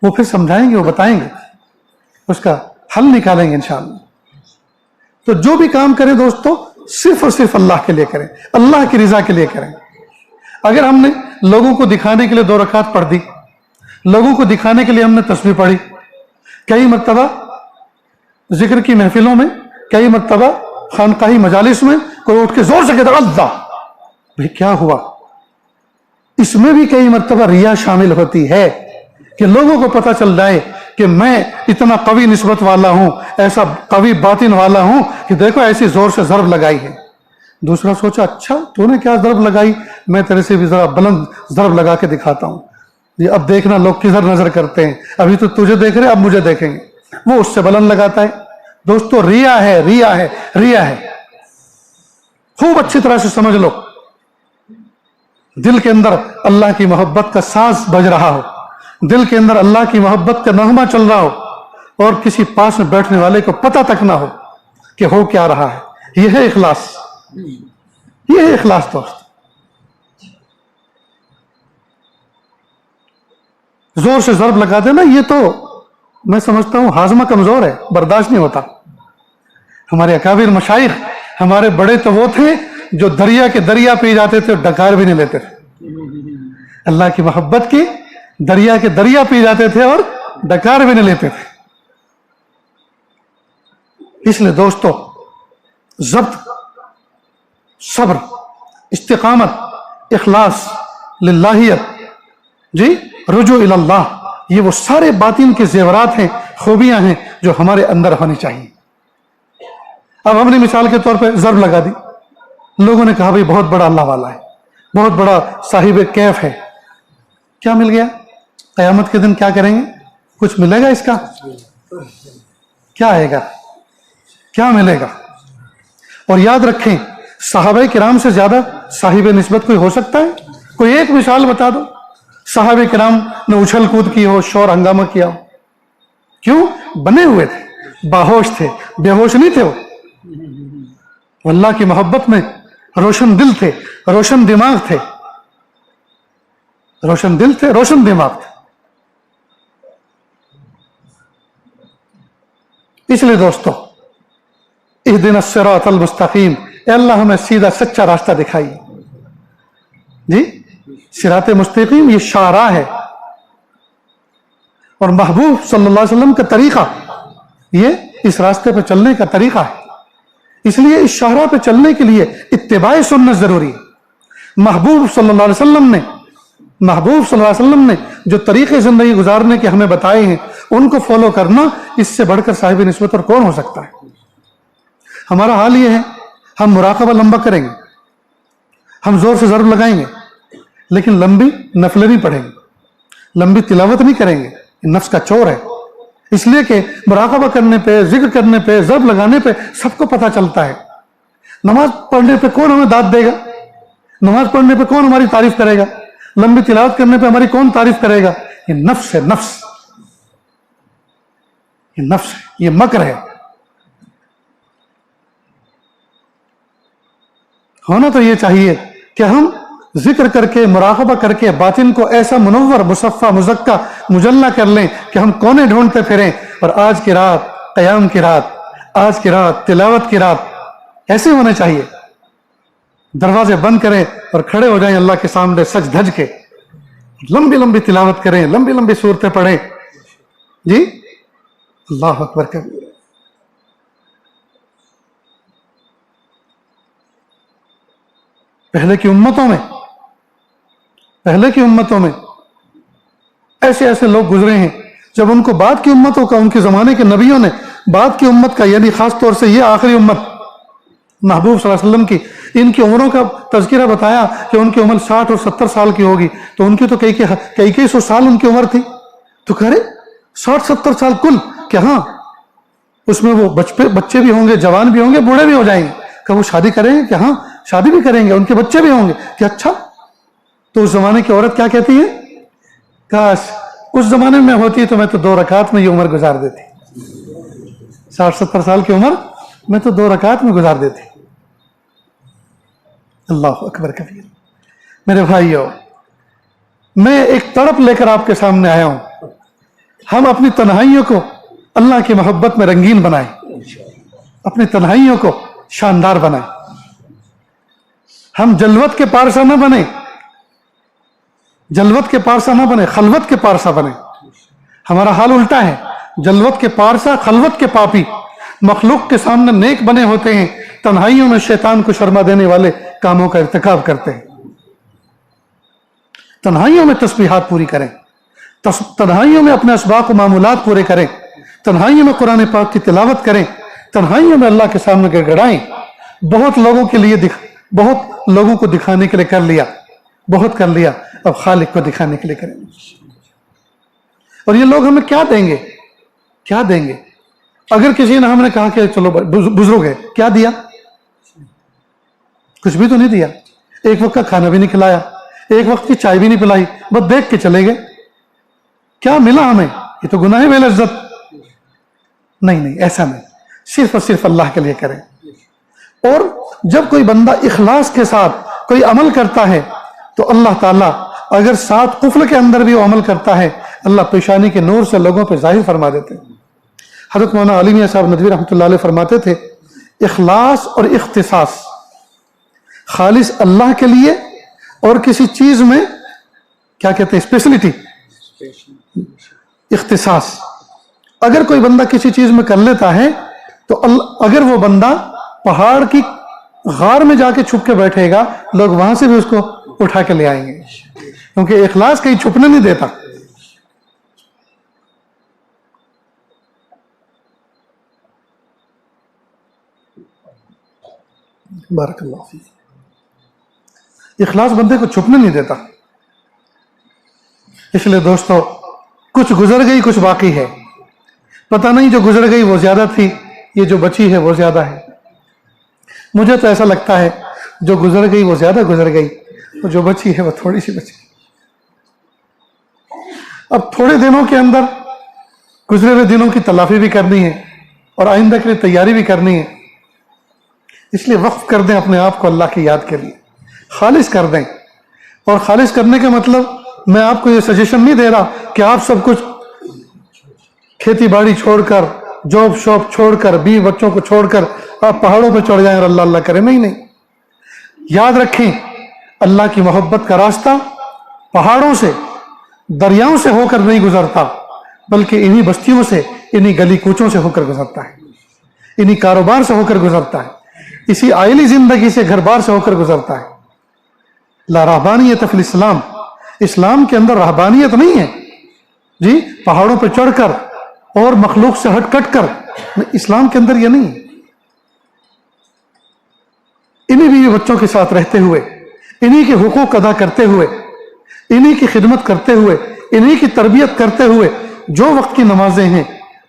وہ پھر سمجھائیں گے، وہ بتائیں گے، اس کا حل نکالیں گے انشاءاللہ۔ تو جو بھی کام کریں دوستو صرف اور صرف اللہ کے لیے کریں، اللہ کی رضا کے لیے کریں۔ اگر ہم نے لوگوں کو دکھانے کے لیے 2 رکعت پڑھ دی، لوگوں کو دکھانے کے لیے ہم نے تسبیح پڑھی، کئی مرتبہ ذکر کی محفلوں میں، کئی مرتبہ خانقاہی مجالس میں کوئی اٹھ کے زور سے کہتا اللہ، بھئی کیا ہوا؟ اس میں بھی کئی مرتبہ ریا شامل ہوتی ہے کہ لوگوں کو پتہ چل جائے کہ میں اتنا قوی نسبت والا ہوں، ایسا قوی باطن والا ہوں کہ دیکھو ایسی زور سے ضرب لگائی ہے۔ دوسرا سوچا اچھا تو نے کیا ضرب لگائی، میں تیرے سے بھی ذرا بلند ضرب لگا کے دکھاتا ہوں، یہ اب دیکھنا لوگ کدھر نظر کرتے ہیں، ابھی تو تجھے دیکھ رہے اب مجھے دیکھیں گے، وہ اس سے بلند لگاتا ہے۔ دوستو ریا ہے، ریا ہے، ریا ہے، خوب اچھی طرح سے سمجھ لو۔ دل کے اندر اللہ کی محبت کا ساز بج رہا ہو، دل کے اندر اللہ کی محبت کا نغمہ چل رہا ہو، اور کسی پاس میں بیٹھنے والے کو پتہ تک نہ ہو کہ ہو کیا رہا ہے، یہ ہے اخلاص، یہ ہے اخلاص دوست۔ زور سے ضرب لگا دینا یہ تو میں سمجھتا ہوں ہاضمہ کمزور ہے، برداشت نہیں ہوتا۔ ہمارے اکابر مشائخ، ہمارے بڑے تو وہ تھے جو دریا کے دریا پی جاتے تھے اور ڈکار بھی نہیں لیتے تھے، اللہ کی محبت کی دریا کے دریا پی جاتے تھے اور ڈکار بھی نہیں لیتے تھے۔ اس لیے دوستو ضبط، صبر، استقامت، اخلاص، للہیت، جی رجوع اللہ، یہ وہ سارے باطن کے زیورات ہیں، خوبیاں ہیں جو ہمارے اندر ہونی چاہیے۔ اب ہم نے مثال کے طور پہ ضرب لگا دی، لوگوں نے کہا بھئی بہت بڑا اللہ والا ہے، بہت بڑا صاحب کیف ہے، کیا مل گیا؟ قیامت کے دن کیا کریں گے؟ کچھ ملے گا اس کا؟ کیا آئے گا؟ کیا ملے گا؟ اور یاد رکھیں صحابہ کرام سے زیادہ صاحب نسبت کوئی ہو سکتا ہے؟ کوئی ایک مثال بتا دو صحابہ کرام نے اچھل کود کی ہو، شور ہنگامہ کیا ہو، کیوں؟ بنے ہوئے تھے، باہوش تھے، بے ہوش نہیں تھے، وہ اللہ کی محبت میں روشن دل تھے، روشن دماغ تھے، روشن دل تھے، روشن دماغ تھے۔ اس لیے دوستو اہدنا الصراط المستقیم، اے اللہ ہمیں سیدھا سچا راستہ دکھائیے۔ جی صراط مستقیم یہ شاہراہ ہے، اور محبوب صلی اللہ علیہ وسلم کا طریقہ یہ اس راستے پہ چلنے کا طریقہ ہے۔ اس لیے اس شاہراہ پہ چلنے کے لیے اتباع سنت ضروری ہے۔ محبوب صلی اللہ علیہ وسلم نے جو طریقے زندگی گزارنے کے ہمیں بتائے ہیں ان کو فالو کرنا، اس سے بڑھ کر صاحب نسبت اور کون ہو سکتا ہے؟ ہمارا حال یہ ہے ہم مراقبہ لمبا کریں گے، ہم زور سے ضرب لگائیں گے، لیکن لمبی نفلیں نہیں پڑھیں گے، لمبی تلاوت نہیں کریں گے، نفس کا چور ہے۔ اس لیے کہ مراقبہ کرنے پہ، ذکر کرنے پہ، ضرب لگانے پہ سب کو پتہ چلتا ہے۔ نماز پڑھنے پہ کون ہمیں داد دے گا؟ نماز پڑھنے پہ کون ہماری تعریف کرے گا؟ لمبی تلاوت کرنے پہ ہماری کون تعریف کرے گا؟ یہ نفس ہے، نفس، یہ نفس ہے، یہ مکر ہے۔ ہونا تو یہ چاہیے کہ ہم ذکر کر کے، مراقبہ کر کے باطن کو ایسا منور، مصفہ، مزکہ، مجلہ کر لیں کہ ہم کونے ڈھونڈتے پھریں، اور آج کی رات قیام کی رات، آج کی رات تلاوت کی رات ایسے ہونے چاہیے۔ دروازے بند کریں اور کھڑے ہو جائیں اللہ کے سامنے سج دھج کے، لمبی لمبی تلاوت کریں، لمبی لمبی صورتیں پڑھیں۔ جی اللہ اکبر کبیر۔ پہلے کی امتوں میں ایسے ایسے لوگ گزرے ہیں، جب ان کو بعد کی امتوں کا، ان کے زمانے کے نبیوں نے بعد کی امت کا، یعنی خاص طور سے یہ آخری امت محبوب صلی اللہ علیہ وسلم کی، ان کی عمروں کا تذکرہ بتایا کہ ان کی عمر 60 اور 70 سال کی ہوگی، تو ان کی تو کئی سو سال ان کی عمر تھی، تو کہہ رہے 60-70 سال کل، کہ ہاں اس میں وہ بچے بھی ہوں گے، جوان بھی ہوں گے، بوڑھے بھی ہو جائیں گے، کہ وہ شادی کریں گے، کہ ہاں شادی بھی کریں گے, ان کے بچے بھی ہوں گے. کہ اچھا, تو اس زمانے کی عورت کیا کہتی ہے, کاش اس زمانے میں ہوتی تو میں تو 2 رکعت میں یہ عمر گزار دیتی, 60-70 سال کی عمر میں تو 2 رکعت میں گزار دیتی. اللہ اکبر کبیر. میرے بھائیو, میں ایک تڑپ لے کر آپ کے سامنے آیا ہوں. ہم اپنی تنہائیوں کو اللہ کی محبت میں رنگین بنائیں, اپنی تنہائیوں کو شاندار بنائیں. ہم جلوت کے پارسا نہ بنیں, جلوت کے پارسا نہ بنیں, خلوت کے پارسا بنیں. ہمارا حال الٹا ہے, جلوت کے پارسا, خلوت کے پاپی. مخلوق کے سامنے نیک بنے ہوتے ہیں, تنہائیوں میں شیطان کو شرما دینے والے کاموں کا ارتکاب کرتے ہیں. تنہائیوں میں تسبیحات پوری کریں, تنہائیوں میں اپنے اسباق و معمولات پورے کریں, تنہائیوں میں قرآن پاک کی تلاوت کریں, تنہائیوں میں اللہ کے سامنے گڑگڑائیں. بہت لوگوں کے لیے بہت لوگوں کو دکھانے کے لیے کر لیا, بہت کر لیا, اب خالق کو دکھانے کے لیے کریں. اور یہ لوگ ہمیں کیا دیں گے, کیا دیں گے؟ اگر کسی نے ہم نے کہا کہ چلو بزرگ ہے, کیا دیا؟ کچھ بھی تو نہیں دیا. ایک وقت کا کھانا بھی نہیں کھلایا, ایک وقت کی چائے بھی نہیں پلائی, بس دیکھ کے چلے گئے. کیا ملا ہمیں؟ یہ تو گناہ بے لذت. نہیں, ایسا نہیں. صرف اور صرف اللہ کے لیے کریں. اور جب کوئی بندہ اخلاص کے ساتھ کوئی عمل کرتا ہے تو اللہ تعالیٰ اگر 7 قفل کے اندر بھی وہ عمل کرتا ہے, اللہ پیشانی کے نور سے لوگوں پہ ظاہر فرما دیتے ہیں. حضرت مولانا علی میاں صاحب ندوی رحمۃ اللہ علیہ فرماتے تھے, اخلاص اور اختصاص, خالص اللہ کے لیے اور کسی چیز میں کیا کہتے ہیں, اسپیشلٹی, اختصاص. اگر کوئی بندہ کسی چیز میں کر لیتا ہے تو اگر وہ بندہ پہاڑ کی غار میں جا کے چھپ کے بیٹھے گا, لوگ وہاں سے بھی اس کو اٹھا کے لے آئیں گے, کیونکہ اخلاص کہیں چھپنے نہیں دیتا. بارک اللہ فیک. اخلاص بندے کو چھپنے نہیں دیتا. اس لیے دوستو, کچھ گزر گئی, کچھ باقی ہے. پتہ نہیں جو گزر گئی وہ زیادہ تھی, یہ جو بچی ہے وہ زیادہ ہے. مجھے تو ایسا لگتا ہے جو گزر گئی وہ زیادہ گزر گئی, اور جو بچی ہے وہ تھوڑی سی بچی. اب تھوڑے دنوں کے اندر گزرے ہوئے دنوں کی تلافی بھی کرنی ہے اور آئندہ کے لیے تیاری بھی کرنی ہے. اس لیے وقف کر دیں اپنے آپ کو اللہ کی یاد کے لیے, خالص کر دیں. اور خالص کرنے کا مطلب میں آپ کو یہ سجیشن نہیں دے رہا کہ آپ سب کچھ کھیتی باڑی چھوڑ کر, جاب شاپ چھوڑ کر, بیوی بچوں کو چھوڑ کر آپ پہاڑوں پہ چڑھ جائیں اور اللہ اللہ کریں. نہیں. یاد رکھیں, اللہ کی محبت کا راستہ پہاڑوں سے, دریاؤں سے ہو کر نہیں گزرتا, بلکہ انہی بستیوں سے, انہی گلی کوچوں سے ہو کر گزرتا ہے, انہی کاروبار سے ہو کر گزرتا ہے, اسی آئلی زندگی سے, گھر بار سے ہو کر گزرتا ہے. لا رہبانیت فی الاسلام, اسلام کے اندر رہبانیت نہیں ہے جی پہاڑوں پہ چڑھ کر اور مخلوق سے ہٹ کٹ کر. اسلام کے اندر یہ نہیں ہے. انہی بیوی بچوں کے ساتھ رہتے ہوئے, انہی کے حقوق ادا کرتے ہوئے, انہی کی خدمت کرتے ہوئے, انہی کی تربیت کرتے ہوئے, جو وقت کی نمازیں ہیں,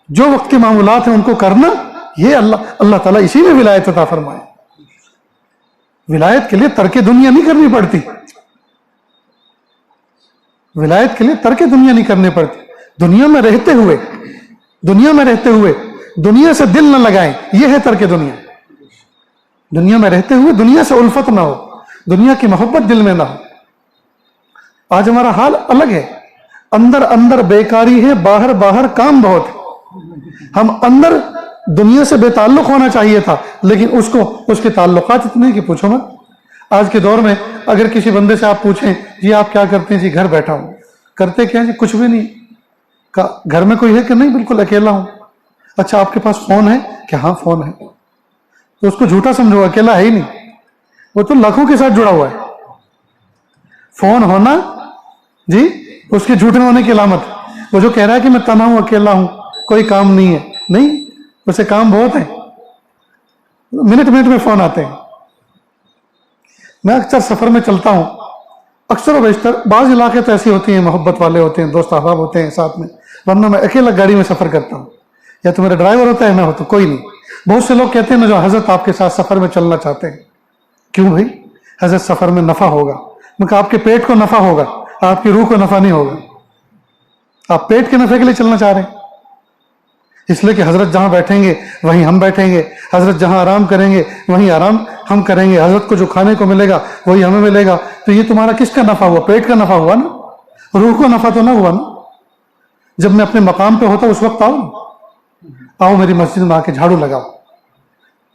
جو وقت کے معمولات ہیں ان کو کرنا, یہ اللہ تعالیٰ اسی میں ولایت عطا فرمائے. ولایت کے لیے ترک دنیا نہیں کرنی پڑتی, ولایت کے لیے ترک دنیا نہیں کرنی پڑتی. دنیا میں رہتے ہوئے, دنیا میں رہتے ہوئے دنیا سے دل نہ لگائیں, یہ ہے ترک دنیا. دنیا میں رہتے ہوئے دنیا سے الفت نہ ہو, دنیا کی محبت دل میں نہ ہو. آج ہمارا حال الگ ہے, اندر اندر بیکاری ہے, باہر باہر کام بہت ہے. ہم اندر دنیا سے بے تعلق ہونا چاہیے تھا, لیکن اس کے تعلقات اتنے کہ پوچھو مت. آج کے دور میں اگر کسی بندے سے آپ پوچھیں جی آپ کیا کرتے ہیں, جی گھر بیٹھا ہوں. کرتے کیا جی؟ کچھ بھی نہیں. گھر میں کوئی ہے کہ نہیں؟ بالکل اکیلا ہوں. اچھا آپ کے پاس فون ہے کہ؟ ہاں فون ہے. تو اس کو جھوٹا سمجھو, اکیلا ہے ہی نہیں, وہ تو لاکھوں کے ساتھ جڑا ہوا ہے. فون ہونا جی اس کے جھوٹے ہونے کی علامت. وہ جو کہہ رہا ہے کہ میں تنہا ہوں, اکیلا ہوں, کوئی کام نہیں ہے, نہیں, اسے کام بہت ہے. منٹ منٹ میں فون آتے ہیں. میں اکثر سفر میں چلتا ہوں, اکثر و بیشتر بعض علاقے تو ایسی ہوتی ہیں, محبت والے ہوتے ہیں, دوست احباب ہوتے ہیں ساتھ میں, ورنہ میں اکیلا گاڑی میں سفر کرتا ہوں. یا تو میرا ڈرائیور ہوتا ہے, میں ہوتا کوئی نہیں. بہت سے لوگ کہتے ہیں نا جو حضرت آپ کے ساتھ سفر میں چلنا چاہتے ہیں, کیوں بھائی؟ حضرت سفر میں نفع ہوگا. میں کہا آپ کے پیٹ کو نفع ہوگا, آپ کی روح کو نفع نہیں ہوگا. آپ پیٹ کے نفع کے لیے چلنا چاہ رہے ہیں, اس لیے کہ حضرت جہاں بیٹھیں گے وہیں ہم بیٹھیں گے, حضرت جہاں آرام کریں گے وہیں آرام ہم کریں گے, حضرت کو جو کھانے کو ملے گا وہی ہمیں ملے گا. تو یہ تمہارا کس کا نفع ہوا؟ پیٹ کا نفع ہوا نا, روح کو نفع تو نہ ہوا نا. جب میں اپنے مقام پہ ہوتا اس وقت آؤ میری مسجد میں آ کے جھاڑو لگاؤ,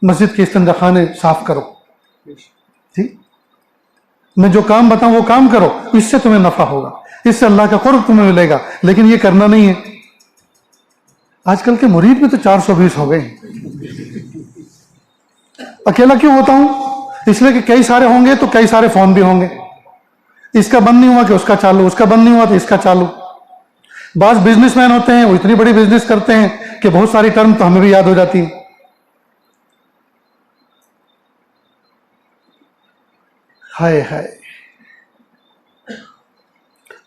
مسجد کے استنجا خانے صاف کرو, ٹھیک, میں جو کام بتاؤں وہ کام کرو, اس سے تمہیں نفع ہوگا, اس سے اللہ کا قرب تمہیں ملے گا. لیکن یہ کرنا نہیں ہے. آج کل کے مرید بھی تو 420 ہو گئے ہیں. اکیلا کیوں ہوتا ہوں؟ اس لیے کہ کئی سارے ہوں گے تو کئی سارے فون بھی ہوں گے. اس کا بند نہیں ہوا کہ اس کا چالو, اس کا بند نہیں ہوا تو اس کا چالو. بعض بزنس مین ہوتے ہیں, وہ اتنی بڑی بزنس کرتے ہیں کہ بہت ساری ٹرم تو ہمیں بھی یاد ہو جاتی ہیں. ہائے ہائے,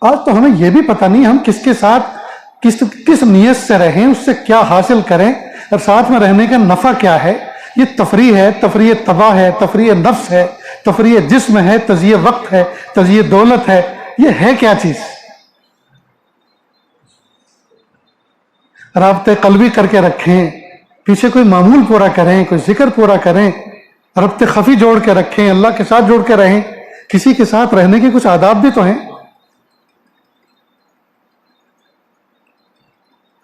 آج تو ہمیں یہ بھی پتہ نہیں ہم کس کے ساتھ کس نیت سے رہیں, اس سے کیا حاصل کریں, اور ساتھ میں رہنے کا نفع کیا ہے. یہ تفریح ہے, تفریح تباہ ہے, تفریح نفس ہے, تفریح جسم ہے, تضییع وقت ہے, تضییع دولت ہے. یہ ہے کیا چیز؟ رابطے قلبی کر کے رکھیں, پیچھے کوئی معمول پورا کریں, کوئی ذکر پورا کریں, رابطے خفی جوڑ کے رکھیں, اللہ کے ساتھ جوڑ کے رہیں. کسی کے ساتھ رہنے کے کچھ آداب بھی تو ہیں.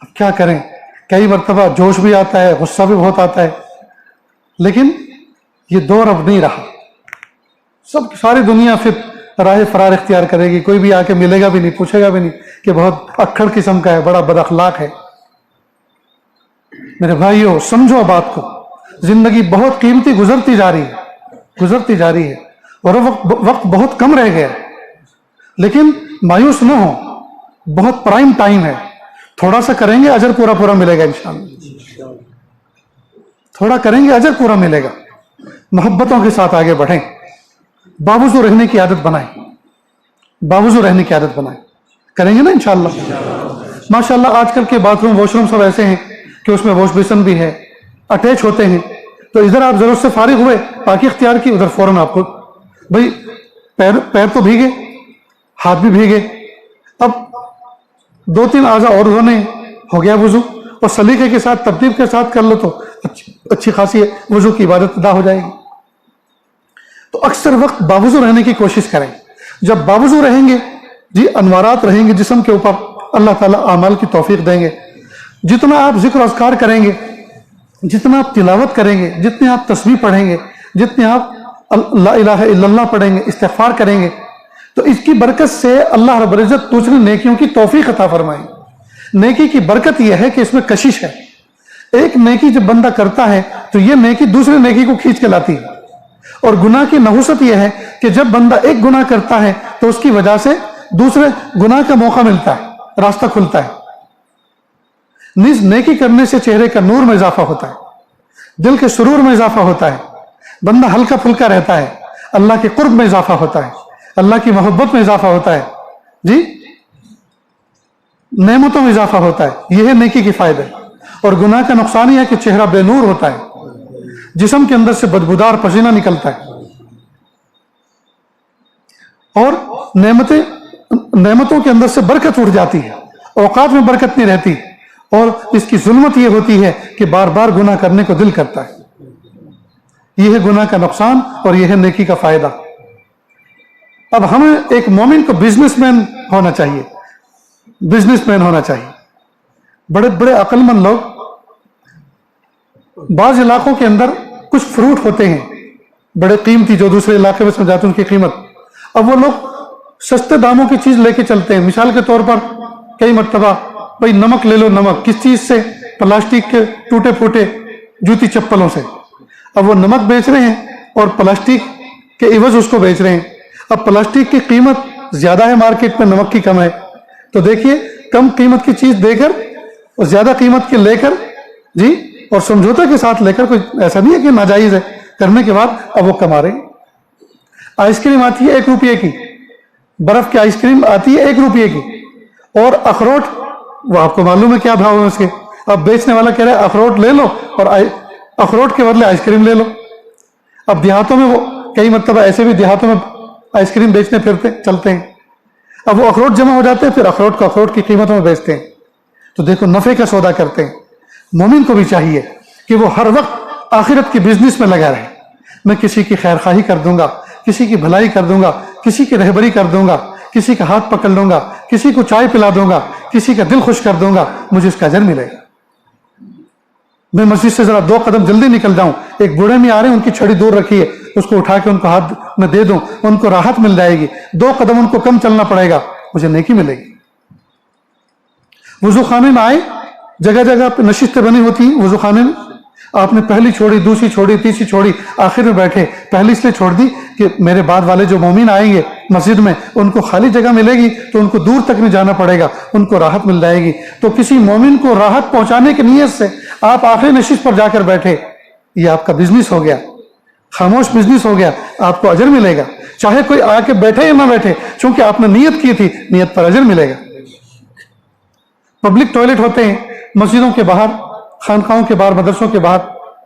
اب کیا کریں, کئی مرتبہ جوش بھی آتا ہے, غصہ بھی بہت آتا ہے, لیکن یہ دور اب نہیں رہا. ساری دنیا پھر راہ فرار اختیار کرے گی. کوئی بھی آ کے ملے گا بھی نہیں, پوچھے گا بھی نہیں کہ بہت اکھڑ قسم کا ہے, بڑا بد اخلاق ہے. میرے بھائیوں, سمجھو بات کو, زندگی بہت قیمتی گزرتی جا رہی ہے, اور وقت بہت کم رہ گیا. لیکن مایوس نہ ہو, بہت پرائم ٹائم ہے. تھوڑا سا کریں گے اجر پورا ملے گا انشاءاللہ. تھوڑا کریں گے اجر پورا ملے گا. محبتوں کے ساتھ آگے بڑھیں, باوضو رہنے کی عادت بنائیں, کریں گے نا انشاءاللہ. ماشاءاللہ آج کل کے باتھ روم, واش روم سب ایسے ہیں کہ اس میں واش بیسن بھی ہے, اٹیچ ہوتے ہیں. تو ادھر آپ ضرورت سے فارغ ہوئے, پاکی اختیار کی, ادھر فوراً آپ کو بھائی پیر تو بھیگے, ہاتھ بھی بھیگے, اب 2-3 اعضاء اور دھونے, ہو گیا وضو. اور سلیقے کے ساتھ, ترتیب کے ساتھ کر لو تو اچھی خاصی وضو کی عبادت ادا ہو جائے گی. تو اکثر وقت باوضو رہنے کی کوشش کریں. جب باوضو رہیں گے جی, انوارات رہیں گے جسم کے اوپر, اللہ تعالیٰ اعمال کی توفیق دیں گے. جتنا آپ ذکر و اذکار کریں گے, جتنا آپ تلاوت کریں گے, جتنے آپ تسبیح پڑھیں گے, جتنے آپ لا الہ الا اللہ پڑھیں گے, استغفار کریں گے, تو اس کی برکت سے اللہ رب العزت دوسری نیکیوں کی توفیق عطا فرمائیں. نیکی کی برکت یہ ہے کہ اس میں کشش ہے. ایک نیکی جب بندہ کرتا ہے تو یہ نیکی دوسری نیکی کو کھینچ کے لاتی ہے. اور گناہ کی نحوست یہ ہے کہ جب بندہ ایک گناہ کرتا ہے تو اس کی وجہ سے دوسرے گناہ کا موقع ملتا ہے, راستہ کھلتا ہے. نیز نیکی کرنے سے چہرے کا نور میں اضافہ ہوتا ہے, دل کے سرور میں اضافہ ہوتا ہے, بندہ ہلکا پھلکا رہتا ہے, اللہ کے قرب میں اضافہ ہوتا ہے, اللہ کی محبت میں اضافہ ہوتا ہے, جی نعمتوں میں اضافہ ہوتا ہے. یہ ہے نیکی کے فائدے. اور گناہ کا نقصان یہ ہے کہ چہرہ بے نور ہوتا ہے, جسم کے اندر سے بدبودار پسینہ نکلتا ہے, اور نعمتوں کے اندر سے برکت اٹھ جاتی ہے, اوقات میں برکت نہیں رہتی. اور اس کی ظلمت یہ ہوتی ہے کہ بار بار گناہ کرنے کو دل کرتا ہے. یہ ہے گناہ کا نقصان اور یہ ہے نیکی کا فائدہ. اب ہمیں ایک مومن کو بزنس مین ہونا چاہیے. بڑے بڑے عقل مند لوگ, بعض علاقوں کے اندر کچھ فروٹ ہوتے ہیں بڑے قیمتی, جو دوسرے علاقے میں سمجھاتے ہیں ان کی قیمت. اب وہ لوگ سستے داموں کی چیز لے کے چلتے ہیں. مثال کے طور پر کئی مرتبہ بھائی نمک لے لو, نمک کس چیز سے؟ پلاسٹک کے ٹوٹے پھوٹے جوتی چپلوں سے. اب وہ نمک بیچ رہے ہیں اور پلاسٹک کے عوض اس کو بیچ رہے ہیں. اب پلاسٹک کی قیمت زیادہ ہے مارکیٹ میں, نمک کی کم ہے. تو دیکھیے کم قیمت کی چیز دے کر اور زیادہ قیمت کے لے کر, جی, اور سمجھوتے کے ساتھ لے کر, کوئی ایسا نہیں ہے کہ ناجائز ہے, کرنے کے بعد اب وہ کما رہے ہیں. آئس کریم آتی ہے 1 روپے کی, برف کی آئس کریم آتی ہے 1 روپے کی, اور اخروٹ وہ آپ کو معلوم ہے کیا بھاؤ ہے اس کے. اب بیچنے والا کہہ رہا ہے اخروٹ لے لو اور اخروٹ کے بدلے آئس کریم لے لو. اب دیہاتوں میں وہ کئی مرتبہ ایسے بھی دیہاتوں میں آئس کریم بیچنے پھرتے چلتے ہیں. اب وہ اخروٹ جمع ہو جاتے ہیں، پھر اخروٹ کو اخروٹ کی قیمتوں میں بیچتے ہیں. تو دیکھو نفع کا سودا کرتے ہیں. مومن کو بھی چاہیے کہ وہ ہر وقت آخرت کی بزنس میں لگا رہے. میں کسی کی خیر خواہی کر دوں گا، کسی کی بھلائی کر دوں گا، کسی کی رہبری کر دوں گا، کسی کا ہاتھ پکڑ لوں گا، کسی کو چائے پلا دوں گا، کسی کا دل خوش کر دوں گا، مجھے اس کا اجر ملے گا. میں مسجد سے ذرا 2 قدم جلدی نکل جاؤں، ایک بوڑھے میں آ رہے ہیں، ان کی چھڑی دور رکھی ہے، اس کو اٹھا کے ان کو ہاتھ میں دے دوں، ان کو راحت مل جائے گی. 2 قدم ان کو کم چلنا پڑے گا، مجھے نیکی ملے گی. وضو خانے میں آئے، جگہ جگہ پہ نشستیں بنی ہوتی ہیں وضو خانے میں. آپ نے پہلی چھوڑی، دوسری چھوڑی، تیسری چھوڑی، آخر میں بیٹھے. پہلی اس لیے چھوڑ دی کہ میرے بعد والے جو مومن آئیں گے مسجد میں، ان کو خالی جگہ ملے گی تو ان کو دور تک نہیں جانا پڑے گا، ان کو راحت مل جائے گی. تو کسی مومن کو راحت پہنچانے کی نیت سے آپ آخری نشست پر جا کر بیٹھے، یہ آپ کا بزنس ہو گیا، خاموش بزنس ہو گیا. آپ کو اجر ملے گا، چاہے کوئی آ کے بیٹھے یا نہ بیٹھے، چونکہ آپ نے نیت کی تھی، نیت پر اجر ملے گا. پبلک ٹوائلٹ ہوتے ہیں مسجدوں کے باہر، خانقاہوں کے باہر، مدرسوں کے باہر.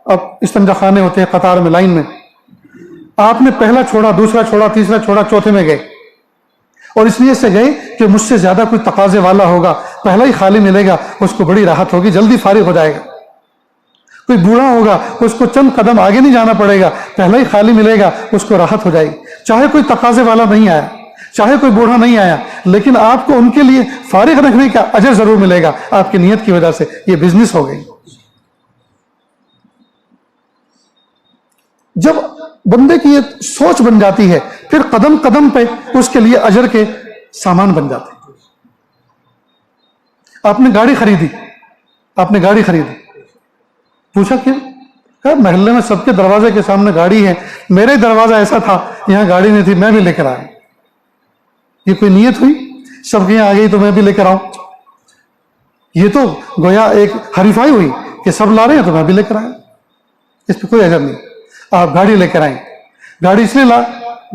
اب استنجا خانے ہوتے ہیں قطار میں، لائن میں. آپ نے پہلا چھوڑا، دوسرا چھوڑا، تیسرا چھوڑا، چوتھے میں گئے، اور اس لیے سے گئے کہ مجھ سے زیادہ کوئی تقاضے والا ہوگا، پہلا ہی خالی ملے گا، اس کو بڑی راحت ہوگی، جلدی فارغ ہو جائے گا. کوئی بوڑھا ہوگا، اس کو چند قدم آگے نہیں جانا پڑے گا، پہلا ہی خالی ملے گا، اس کو راحت ہو جائے گی. چاہے کوئی تقاضے والا نہیں آیا، چاہے کوئی بوڑھا نہیں آیا، لیکن آپ کو ان کے لیے فارغ رکھنے کا اجر ضرور ملے گا آپ کی نیت کی وجہ سے. یہ بزنس ہو گئی. جب بندے کی یہ سوچ بن جاتی ہے، پھر قدم قدم پہ اس کے لیے اجر کے سامان بن جاتے ہیں. آپ نے گاڑی خریدی، پوچھا کہ محلے میں سب کے دروازے کے سامنے گاڑی ہے، میرا ہی دروازہ ایسا تھا یہاں گاڑی نہیں تھی، میں بھی لے کر آیا. یہ کوئی نیت ہوئی؟ سب کے یہاں آ گئی تو میں بھی لے کر آؤں. یہ تو گویا ایک حریفائی ہوئی کہ سب لا رہے ہیں تو میں بھی لے کر آیا. اس پہ کوئی اجر نہیں. آپ گاڑی لے کر آئیں، گاڑی اس لیے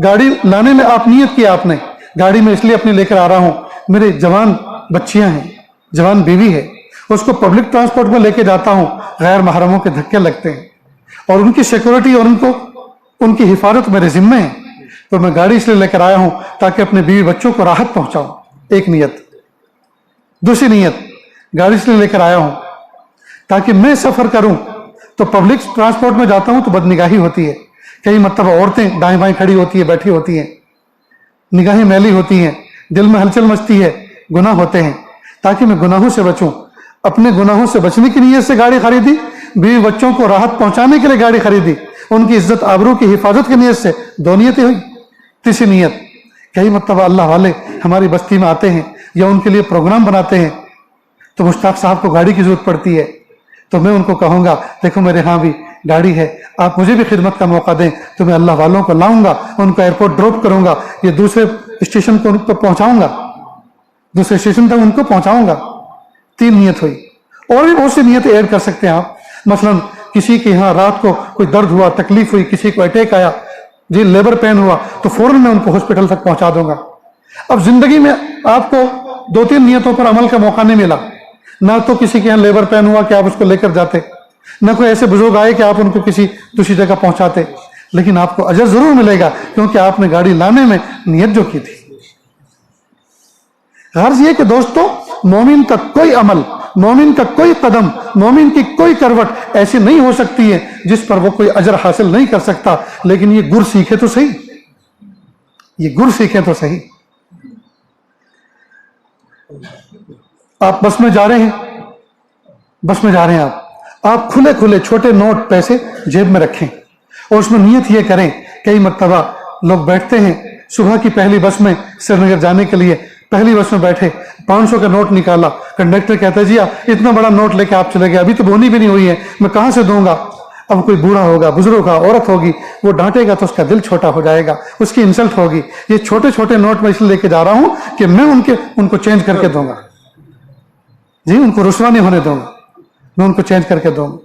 گاڑی لانے میں آپ نیت کیا، آپ نے گاڑی میں اس لیے اپنی لے کر آ رہا ہوں، میرے جوان بچیاں ہیں، جوان بیوی ہے، اس کو پبلک ٹرانسپورٹ میں لے کے جاتا ہوں، غیر محرموں کے دھکے لگتے ہیں، اور ان کی سیکورٹی اور ان کی حفاظت میرے ذمے ہے. تو میں گاڑی اس لیے لے کر آیا ہوں تاکہ اپنے بیوی بچوں کو راحت پہنچاؤں. ایک نیت. دوسری نیت، گاڑی اس لیے لے کر آیا ہوں تاکہ میں سفر کروں تو پبلک ٹرانسپورٹ میں جاتا ہوں تو بدنگاہی ہوتی ہے. کئی مرتبہ عورتیں دائیں بائیں کھڑی ہوتی ہے، بیٹھی ہوتی ہیں، نگاہیں میلی ہوتی ہیں، دل میں ہلچل مچتی ہے، گناہ ہوتے ہیں. تاکہ میں گناہوں سے بچوں، اپنے گناہوں سے بچنے کی نیت سے گاڑی خریدی، بیوی بچوں کو راحت پہنچانے کے لیے گاڑی خریدی، ان کی عزت آبرو کی حفاظت کی نیت سے. 2 نیتیں ہوئی. تیسری نیت، کئی مرتبہ اللہ والے ہماری بستی میں آتے ہیں یا ان کے لیے پروگرام بناتے ہیں تو مشتاق صاحب کو گاڑی کی ضرورت پڑتی ہے، تو میں ان کو کہوں گا دیکھو میرے ہاں بھی گاڑی ہے، آپ مجھے بھی خدمت کا موقع دیں تو میں اللہ والوں کو لاؤں گا، ان کو ایئرپورٹ ڈراپ کروں گا، یہ دوسرے اسٹیشن کو ان کو پہنچاؤں گا، دوسرے اسٹیشن تک ان کو پہنچاؤں گا. 3 نیت ہوئی. اور بھی بہت سی نیتیں ایڈ کر سکتے ہیں آپ. مثلا کسی کے یہاں رات کو کوئی درد ہوا، تکلیف ہوئی، کسی کو اٹیک آیا، جی لیبر پین ہوا، تو فوراً میں ان کو ہاسپٹل تک پہنچا دوں گا. اب زندگی میں آپ کو 2-3 نیتوں پر عمل کا موقع نہیں ملا. نہ تو کسی کے یہاں لیبر پین ہوا کہ آپ اس کو لے کر جاتے، نہ کوئی ایسے بزرگ آئے کہ آپ ان کو کسی دوسری جگہ پہنچاتے، لیکن آپ کو اجر ضرور ملے گا کیونکہ آپ نے گاڑی لانے میں نیت جو کی تھی. غرض یہ کہ دوستو، مومن کا کوئی عمل، مومن کا کوئی قدم، مومن کی کوئی کروٹ ایسی نہیں ہو سکتی ہے جس پر وہ کوئی اجر حاصل نہیں کر سکتا. لیکن یہ گر سیکھے تو صحیح، یہ گر سیکھے تو صحیح. آپ بس میں جا رہے ہیں، آپ کھلے کھلے چھوٹے نوٹ پیسے جیب میں رکھیں اور اس میں نیت یہ کریں. کئی مرتبہ لوگ بیٹھتے ہیں صبح کی پہلی بس میں سری نگر جانے کے لیے، پہلی بس میں بیٹھے، 500 کا نوٹ نکالا، کنڈکٹر کہتا ہے جی اتنا بڑا نوٹ لے کے آپ چلے گئے، ابھی تو بونی بھی نہیں ہوئی ہے، میں کہاں سے دوں گا. اب کوئی بوڑھا ہوگا، بزرگ ہوگا، عورت ہوگی، وہ ڈانٹے گا تو اس کا دل چھوٹا ہو جائے گا، اس کی انسلٹ ہوگی. یہ چھوٹے چھوٹے نوٹ میں اس لیے لے کے جا رہا ہوں کہ میں ان کو چینج کر کے دوں گا، جی ان کو رسوا نہیں ہونے دوں گا، میں ان کو چینج کر کے دوں گا.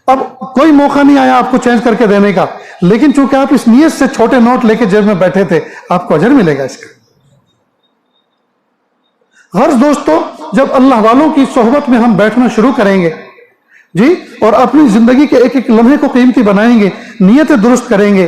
اب کوئی موقع نہیں آیا آپ کو چینج کر کے دینے کا، لیکن چونکہ آپ اس نیت سے چھوٹے نوٹ لے کے جیب میں بیٹھے تھے، آپ کو اجر ملے گا اس کا. غرض دوستو، جب اللہ والوں کی صحبت میں ہم بیٹھنا شروع کریں گے جی، اور اپنی زندگی کے ایک ایک لمحے کو قیمتی بنائیں گے، نیتیں درست کریں گے،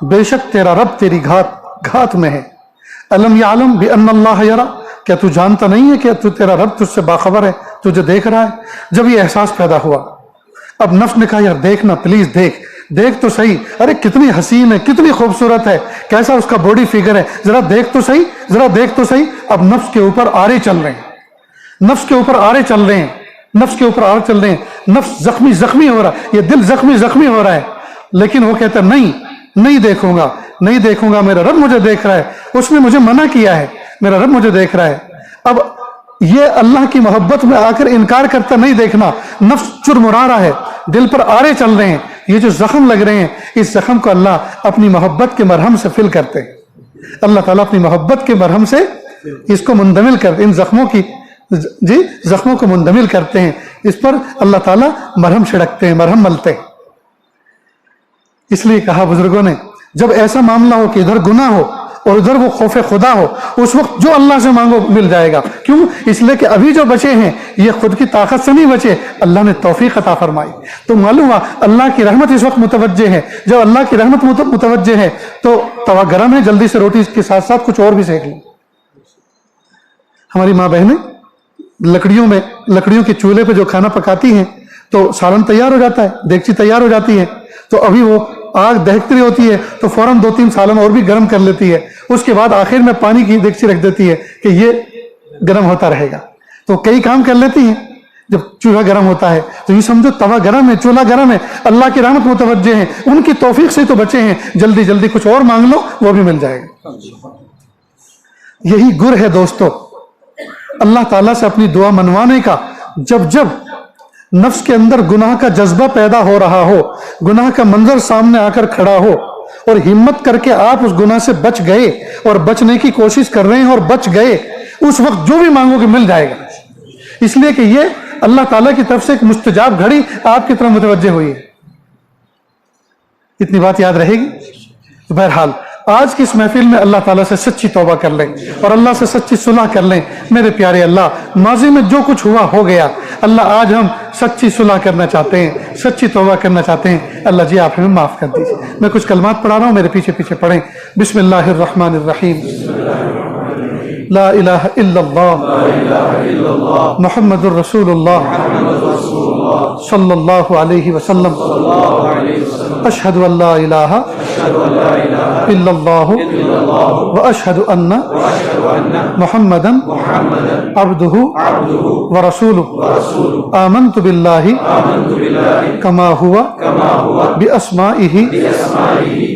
بے شک تیرا رب تیری گھات میں ہے. الم یعلم بان اللہ یرا, کیا تو جانتا نہیں ہے کہ تیرا رب تجھ سے باخبر ہے, تجھے دیکھ رہا ہے. جب یہ احساس پیدا ہوا, اب نفس نے کہا یار دیکھنا پلیز, دیکھ تو صحیح, ارے کتنی حسین ہے, کتنی خوبصورت ہے, کیسا اس کا باڈی فگر ہے, ذرا دیکھ تو صحیح. اب نفس کے اوپر آرے چل رہے ہیں, نفس کے اوپر آرے چل رہے ہیں, نفس زخمی ہو رہا ہے, یہ دل زخمی ہو رہا ہے. لیکن وہ کہتا ہے نہیں دیکھوں گا, میرا رب مجھے دیکھ رہا ہے, اس نے مجھے منع کیا ہے, میرا رب مجھے دیکھ رہا ہے. اب یہ اللہ کی محبت میں آ کر انکار کرتا نہیں دیکھنا, نفس چرمرا رہا ہے, دل پر آرے چل رہے ہیں, یہ جو زخم لگ رہے ہیں, اس زخم کو اللہ اپنی محبت کے مرہم سے فل کرتے ہیں. اللہ تعالیٰ اپنی محبت کے مرہم سے اس کو مندمل کرتے, ان زخموں کو مندمل کرتے ہیں, اس پر اللہ تعالیٰ مرہم چھڑکتے ہیں, مرہم ملتے ہیں. اس لیے کہا بزرگوں نے, جب ایسا معاملہ ہو کہ ادھر گناہ ہو اور ادھر وہ خوف خدا ہو, اس وقت جو اللہ سے مانگو مل جائے گا. کیوں؟ اس لیے کہ ابھی جو بچے ہیں یہ خود کی طاقت سے نہیں بچے, اللہ نے توفیق عطا فرمائی. تو معلوم ہوا اللہ کی رحمت اس وقت متوجہ ہے. جب اللہ کی رحمت متوجہ ہے تو توا گرم ہے, جلدی سے روٹی کے ساتھ ساتھ کچھ اور بھی سیکھ لیں. ہماری ماں بہنیں لکڑیوں کے چولہے پہ جو کھانا پکاتی ہیں تو سالن تیار ہو جاتا ہے, دیگچی تیار ہو جاتی ہے, تو ابھی وہ آگ دہکتی رہی ہوتی ہے تو فوراً 2-3 سالن اور بھی گرم کر لیتی ہے. اس کے بعد آخر میں پانی کی دیگچی رکھ دیتی ہے کہ یہ گرم ہوتا رہے گا. تو کئی کام کر لیتی ہیں. جب چولہا گرم ہوتا ہے تو یہ سمجھو توا گرم ہے, چولہا گرم ہے, اللہ کی رحمت متوجہ ہیں, ان کی توفیق سے تو بچے ہیں, جلدی کچھ اور مانگ لو وہ بھی مل جائے گا. یہی گر ہے دوستو اللہ تعالیٰ سے اپنی دعا منوانے کا. جب نفس کے اندر گناہ کا جذبہ پیدا ہو رہا ہو, گناہ کا منظر سامنے آ کر کھڑا ہو, اور ہمت کر کے آپ اس گناہ سے بچ گئے اور بچنے کی کوشش کر رہے ہیں اور بچ گئے, اس وقت جو بھی مانگو گے مل جائے گا. اس لیے کہ یہ اللہ تعالیٰ کی طرف سے ایک مستجاب گھڑی آپ کی طرف متوجہ ہوئی ہے. اتنی بات یاد رہے گی. تو بہرحال آج کی اس محفل میں اللہ تعالیٰ سے سچی توبہ کر لیں اور اللہ سے سچی صلح کر لیں. میرے پیارے اللہ, ماضی میں جو کچھ ہوا ہو گیا, اللہ آج ہم سچی صلح کرنا چاہتے ہیں, سچی توبہ کرنا چاہتے ہیں. اللہ جی آپ ہمیں معاف کر دیجیے. میں کچھ کلمات پڑھا رہا ہوں, میرے پیچھے پڑھیں. بسم اللہ الرحمن الرحیم. لا الہ الا اللہ محمد الرسول اللہ صلی اللہ علیہ وسلم. اشہد ان لا الہ الا اللہ واشہد ان محمدا عبدہ ورسولہ. آمنت باللہ کما ہوا باسمائہ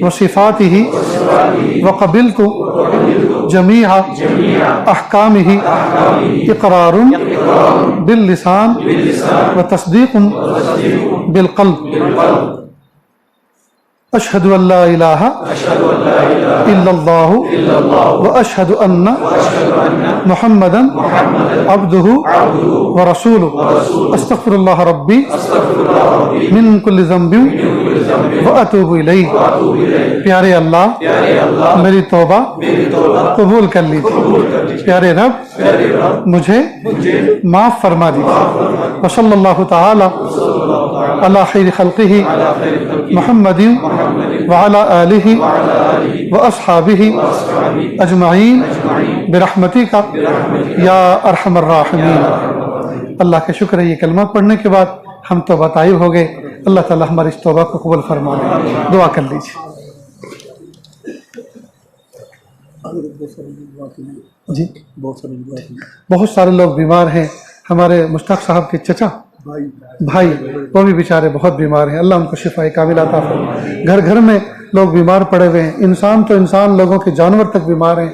وصفاتہ وقبلت جمیع احکامہ اقرار باللسان وتصدیق بالقلب. اشہد ان لا الہ الا اللہ واشہد ان محمدا عبدہ ورسولہ. استغفر اللہ ربی من کل ذنب واتوب الیہ. پیارے اللہ میری توبہ قبول کر لیجیے. پیارے رب مجھے معاف فرما دیجیے. وصلی اللہ تعالی علی خیر خلقہ محمد وعلى آلہ واصحابہ اجمعین برحمتک یا ارحم الراحمین. اللہ کا شکر ہے, یہ کلمہ پڑھنے کے بعد ہم توبہ طائب ہو گئے. اللہ تعالی ہماری اس توبہ کو قبول فرما لے. دعا کر لیجیے. جی بہت سارے لوگ بیمار ہیں. ہمارے مشتاق صاحب کے چچا بھائی وہ بھی بیچارے بہت بیمار ہیں. اللہ ان کو شفا کامل عطا فرمائے. گھر میں لوگ بیمار پڑے ہوئے ہیں. انسان تو انسان, لوگوں کے جانور تک بیمار ہیں.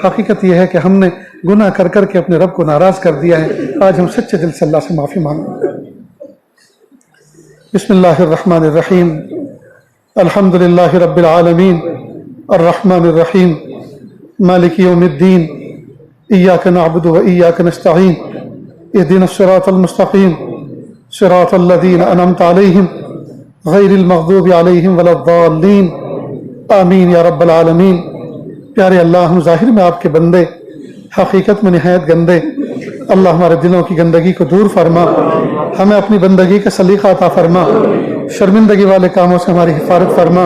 حقیقت یہ ہے کہ ہم نے گناہ کر کے اپنے رب کو ناراض کر دیا ہے. آج ہم سچے دل سے اللہ سے معافی مانگیں. بسم اللہ الرحمن الرحیم. الحمد للہ رب العالمین الرحمن الرحیم مالک یوم الدین. ایاک نعبد و ایاک نستعین. اهدنا الصراط المستقیم صراط الذین انعمت علیہم غیر المغضوب علیہم ولا الضالین. آمین یا رب العالمین. پیارے اللہ ہم ظاہر میں آپ کے بندے, حقیقت میں نہایت گندے. اللہ ہمارے دلوں کی گندگی کو دور فرما, ہمیں اپنی بندگی کا سلیقہ عطا فرما, شرمندگی والے کاموں سے ہماری حفاظت فرما.